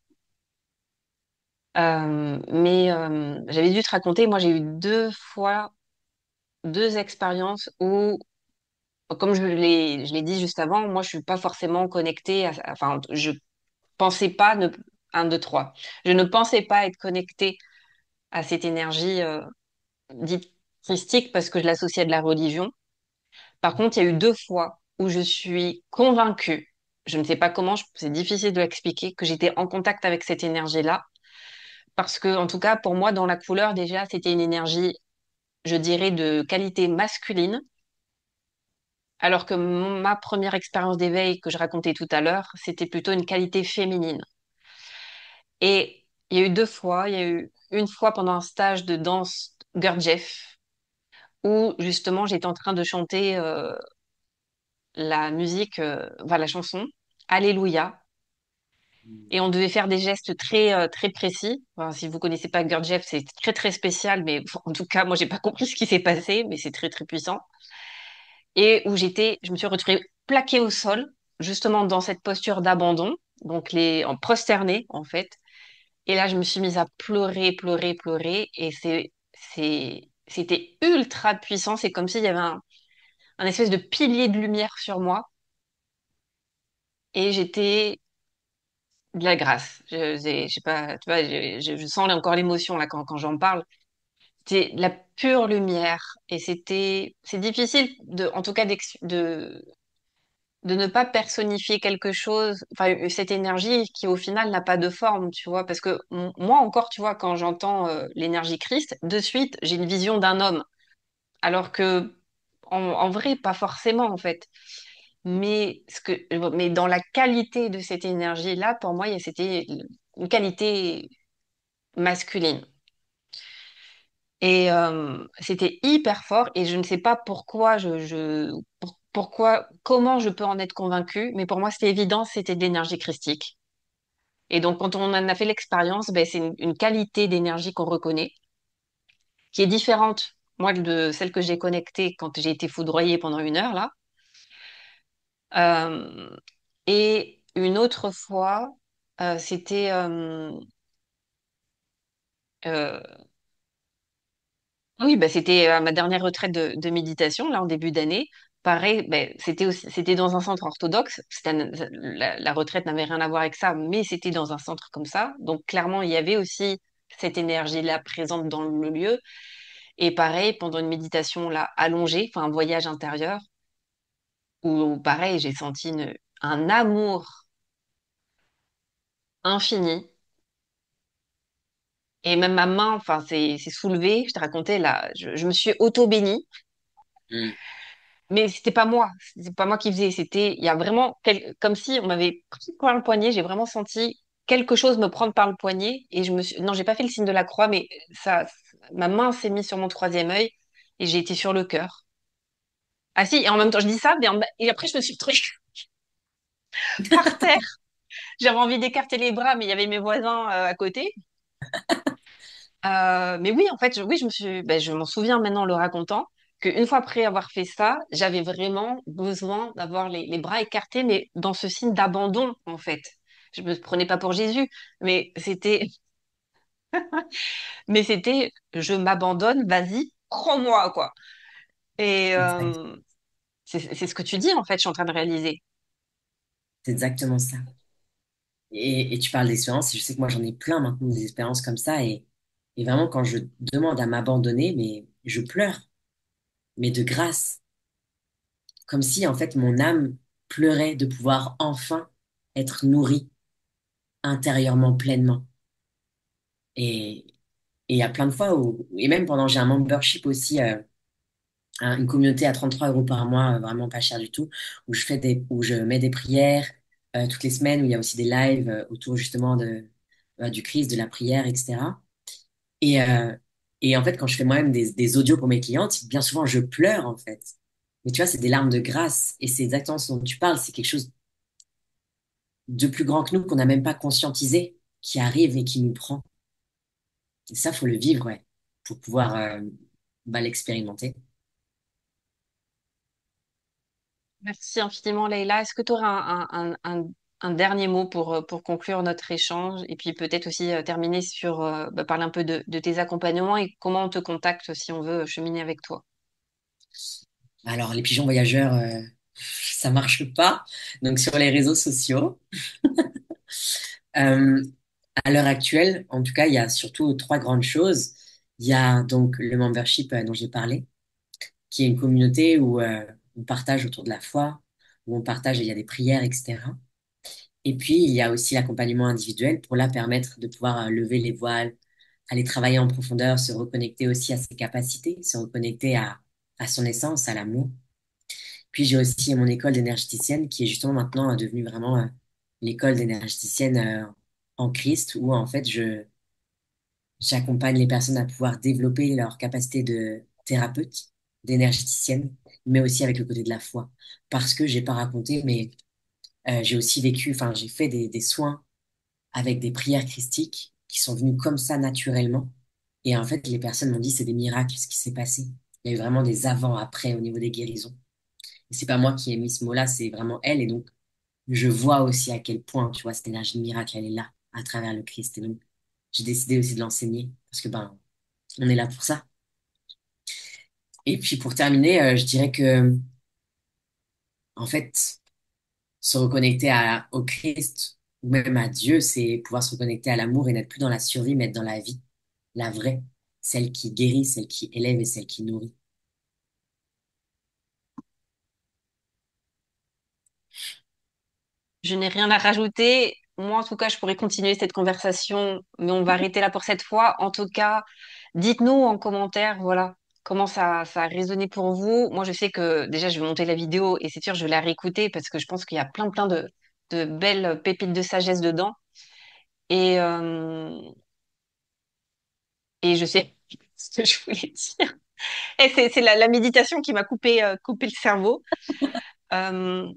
mais j'avais dû te raconter. Moi, j'ai eu deux fois deux expériences où, comme je l'ai dit juste avant, moi, je suis pas forcément connectée. Enfin, je pensais pas ne, un, deux, trois. Je ne pensais pas être connectée à cette énergie dite christique parce que je l'associais à de la religion. Par contre, il y a eu deux fois où je suis convaincue, je ne sais pas comment, c'est difficile de l'expliquer, que j'étais en contact avec cette énergie-là. Parce que, en tout cas, pour moi, dans la couleur, déjà, c'était une énergie, je dirais, de qualité masculine. Alors que ma première expérience d'éveil que je racontais tout à l'heure, c'était plutôt une qualité féminine. Et il y a eu deux fois, il y a eu une fois pendant un stage de danse Gurdjieff, où justement j'étais en train de chanter la musique, enfin la chanson Alléluia. Hmm. Et on devait faire des gestes très, très précis. Enfin, si vous connaissez pas Gurdjieff, c'est très, très spécial, mais bon, en tout cas, moi, j'ai pas compris ce qui s'est passé, mais c'est très, très puissant. Et où je me suis retrouvée plaquée au sol, justement dans cette posture d'abandon, donc en prosternée, en fait. Et là, je me suis mise à pleurer, pleurer, pleurer, et c'était ultra puissant. C'est comme s'il y avait un espèce de pilier de lumière sur moi, et j'étais de la grâce. Je sais pas, tu vois, je sens encore l'émotion là quand j'en parle. C'était de la pure lumière et c'est difficile en tout cas, de ne pas personnifier quelque chose, enfin, cette énergie qui au final n'a pas de forme, tu vois, parce que moi encore, tu vois, quand j'entends l'énergie Christ, de suite, j'ai une vision d'un homme, alors que en vrai, pas forcément en fait. Mais dans la qualité de cette énergie-là, pour moi, c'était une qualité masculine. Et c'était hyper fort et je ne sais pas pourquoi pourquoi, comment je peux en être convaincue, mais pour moi c'était évident, c'était de l'énergie christique. Et donc quand on en a fait l'expérience, ben, c'est une qualité d'énergie qu'on reconnaît, qui est différente, moi, de celle que j'ai connectée quand j'ai été foudroyée pendant une heure là. Euh, et une autre fois, c'était euh, oui, bah, c'était ma dernière retraite de méditation, là, en début d'année. Pareil, ben, c'était dans un centre orthodoxe. La retraite n'avait rien à voir avec ça, mais c'était dans un centre comme ça. Donc, clairement, il y avait aussi cette énergie-là présente dans le lieu. Et pareil, pendant une méditation, là, allongée, enfin, un voyage intérieur, où, pareil, j'ai senti un amour infini. Et même ma main, enfin, c'est soulevé. Je te racontais, là, je me suis auto-bénie. Hmm. Mais c'était pas moi, c'est pas moi qui faisais, il y a vraiment comme si on m'avait pris par le poignet, j'ai vraiment senti quelque chose me prendre par le poignet et non, j'ai pas fait le signe de la croix, mais ma main s'est mise sur mon troisième œil et j'ai été sur le cœur. Ah si, et en même temps je dis ça, et après je me suis retrouvée par terre. J'avais envie d'écarter les bras, mais il y avait mes voisins à côté. Mais oui, en fait, oui, je m'en souviens maintenant en le racontant, qu'une fois après avoir fait ça, j'avais vraiment besoin d'avoir les bras écartés, mais dans ce signe d'abandon, en fait. Je me prenais pas pour Jésus, mais c'était, je m'abandonne, vas-y, prends-moi, quoi. Et Exact. c'est ce que tu dis, en fait, je suis en train de réaliser. C'est exactement ça. Et tu parles d'expérience, et je sais que moi j'en ai plein maintenant des expériences comme ça, et vraiment quand je demande à m'abandonner, mais je pleure, mais de grâce, comme si en fait mon âme pleurait de pouvoir enfin être nourrie intérieurement pleinement. Et et il y a plein de fois où, et même pendant, j'ai un membership aussi, une communauté à 33 euros par mois, vraiment pas cher du tout, où je mets des prières toutes les semaines, où il y a aussi des lives autour justement du Christ, de la prière, etc. Et, euh, et en fait, quand je fais moi-même des audios pour mes clientes, bien souvent je pleure en fait. Mais tu vois, c'est des larmes de grâce. Et c'est exactement ce dont tu parles. C'est quelque chose de plus grand que nous qu'on n'a même pas conscientisé, qui arrive et qui nous prend. Et ça, faut le vivre, ouais, pour pouvoir l'expérimenter. Merci infiniment, Leïla. Est-ce que tu aurais un dernier mot pour conclure notre échange et puis peut-être aussi terminer sur, parler un peu de tes accompagnements et comment on te contacte si on veut cheminer avec toi? Alors, les pigeons voyageurs, ça marche pas. Donc, sur les réseaux sociaux. Euh, à l'heure actuelle, en tout cas, il y a surtout trois grandes choses. Il y a donc le membership dont j'ai parlé, qui est une communauté où on partage autour de la foi, où on partage et il y a des prières, etc. Et puis, il y a aussi l'accompagnement individuel pour là permettre de pouvoir lever les voiles, aller travailler en profondeur, se reconnecter aussi à ses capacités, se reconnecter à son essence, à l'amour. Puis j'ai aussi mon école d'énergéticienne qui est justement maintenant devenue vraiment l'école d'énergéticienne en Christ, où en fait j'accompagne les personnes à pouvoir développer leur capacité de thérapeute, d'énergéticienne, mais aussi avec le côté de la foi. Parce que j'ai pas raconté, mais j'ai aussi vécu, enfin j'ai fait des soins avec des prières christiques qui sont venues comme ça naturellement. Et en fait, les personnes m'ont dit c'est des miracles ce qui s'est passé. Il y a eu vraiment des avant-après au niveau des guérisons. Et c'est pas moi qui ai mis ce mot-là, c'est vraiment elle. Et donc, je vois aussi à quel point, tu vois, cette énergie de miracle, elle est là, à travers le Christ. Et donc, j'ai décidé aussi de l'enseigner, parce que, ben, on est là pour ça. Et puis, pour terminer, je dirais que, en fait, se reconnecter au Christ, ou même à Dieu, c'est pouvoir se reconnecter à l'amour et n'être plus dans la survie, mais être dans la vie, la vraie, celle qui guérit, celle qui élève et celle qui nourrit. Je n'ai rien à rajouter. Moi, en tout cas, je pourrais continuer cette conversation, mais on va arrêter là pour cette fois. En tout cas, dites-nous en commentaire, voilà, comment ça a résonné pour vous. Moi, je sais que déjà, je vais monter la vidéo et c'est sûr, je vais la réécouter parce que je pense qu'il y a plein de belles pépites de sagesse dedans. Et, euh, et je sais ce que je voulais dire. Et c'est la méditation qui m'a coupé le cerveau. Euh,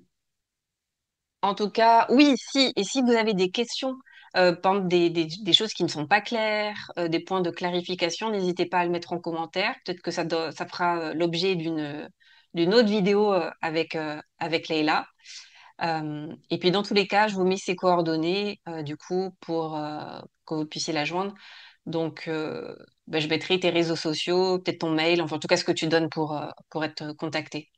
En tout cas, oui, si, et si vous avez des questions, par exemple des choses qui ne sont pas claires, des points de clarification, n'hésitez pas à le mettre en commentaire. Peut-être que ça fera l'objet d'une autre vidéo avec Leïla. Et puis dans tous les cas, je vous mets ses coordonnées du coup pour que vous puissiez la joindre. Donc, je mettrai tes réseaux sociaux, peut-être ton mail, enfin en tout cas ce que tu donnes pour être contacté.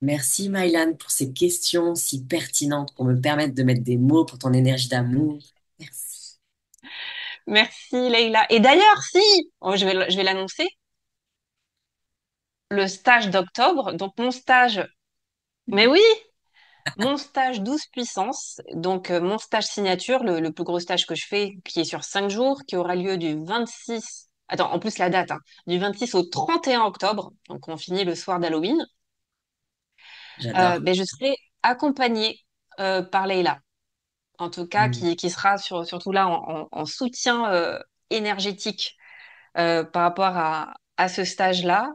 Merci, Mylan, pour ces questions si pertinentes, pour me permettre de mettre des mots pour ton énergie d'amour. Merci. Merci Leïla. Et d'ailleurs, si, oh, je vais l'annoncer, le stage d'octobre, donc mon stage, mais oui, mon stage 12 puissance, donc mon stage signature, le plus gros stage que je fais, qui est sur 5 jours, qui aura lieu du 26, attends, en plus la date, hein, du 26 au 31 octobre, donc on finit le soir d'Halloween, J'adore. je serai accompagnée par Leïla, en tout cas, Mm. qui sera surtout là en soutien énergétique par rapport à ce stage-là.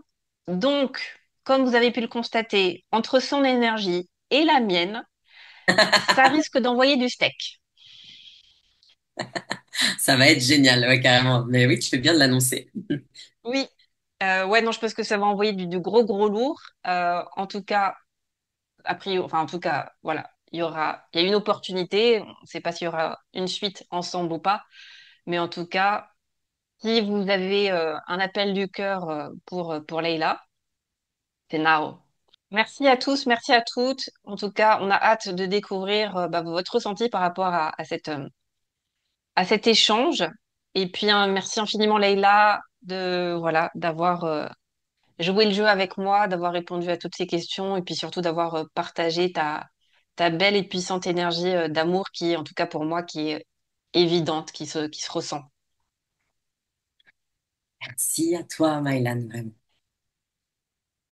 Donc, comme vous avez pu le constater, entre son énergie et la mienne, ça risque d'envoyer du steak. Ça va être génial, ouais, carrément. Mais oui, tu fais bien de l'annoncer. Oui, ouais, non, je pense que ça va envoyer du gros lourd. En tout cas, enfin, en tout cas, voilà, il y a une opportunité. On ne sait pas s'il y aura une suite ensemble ou pas, mais en tout cas, si vous avez un appel du cœur pour Leïla, c'est now. Merci à tous, merci à toutes. En tout cas, on a hâte de découvrir votre ressenti par rapport à cet échange. Et puis, merci infiniment, Leïla, voilà, d'avoir joué le jeu avec moi, d'avoir répondu à toutes ces questions et puis surtout d'avoir partagé ta belle et puissante énergie d'amour qui, en tout cas pour moi, qui est évidente, qui se ressent. Merci à toi, Mylan, vraiment.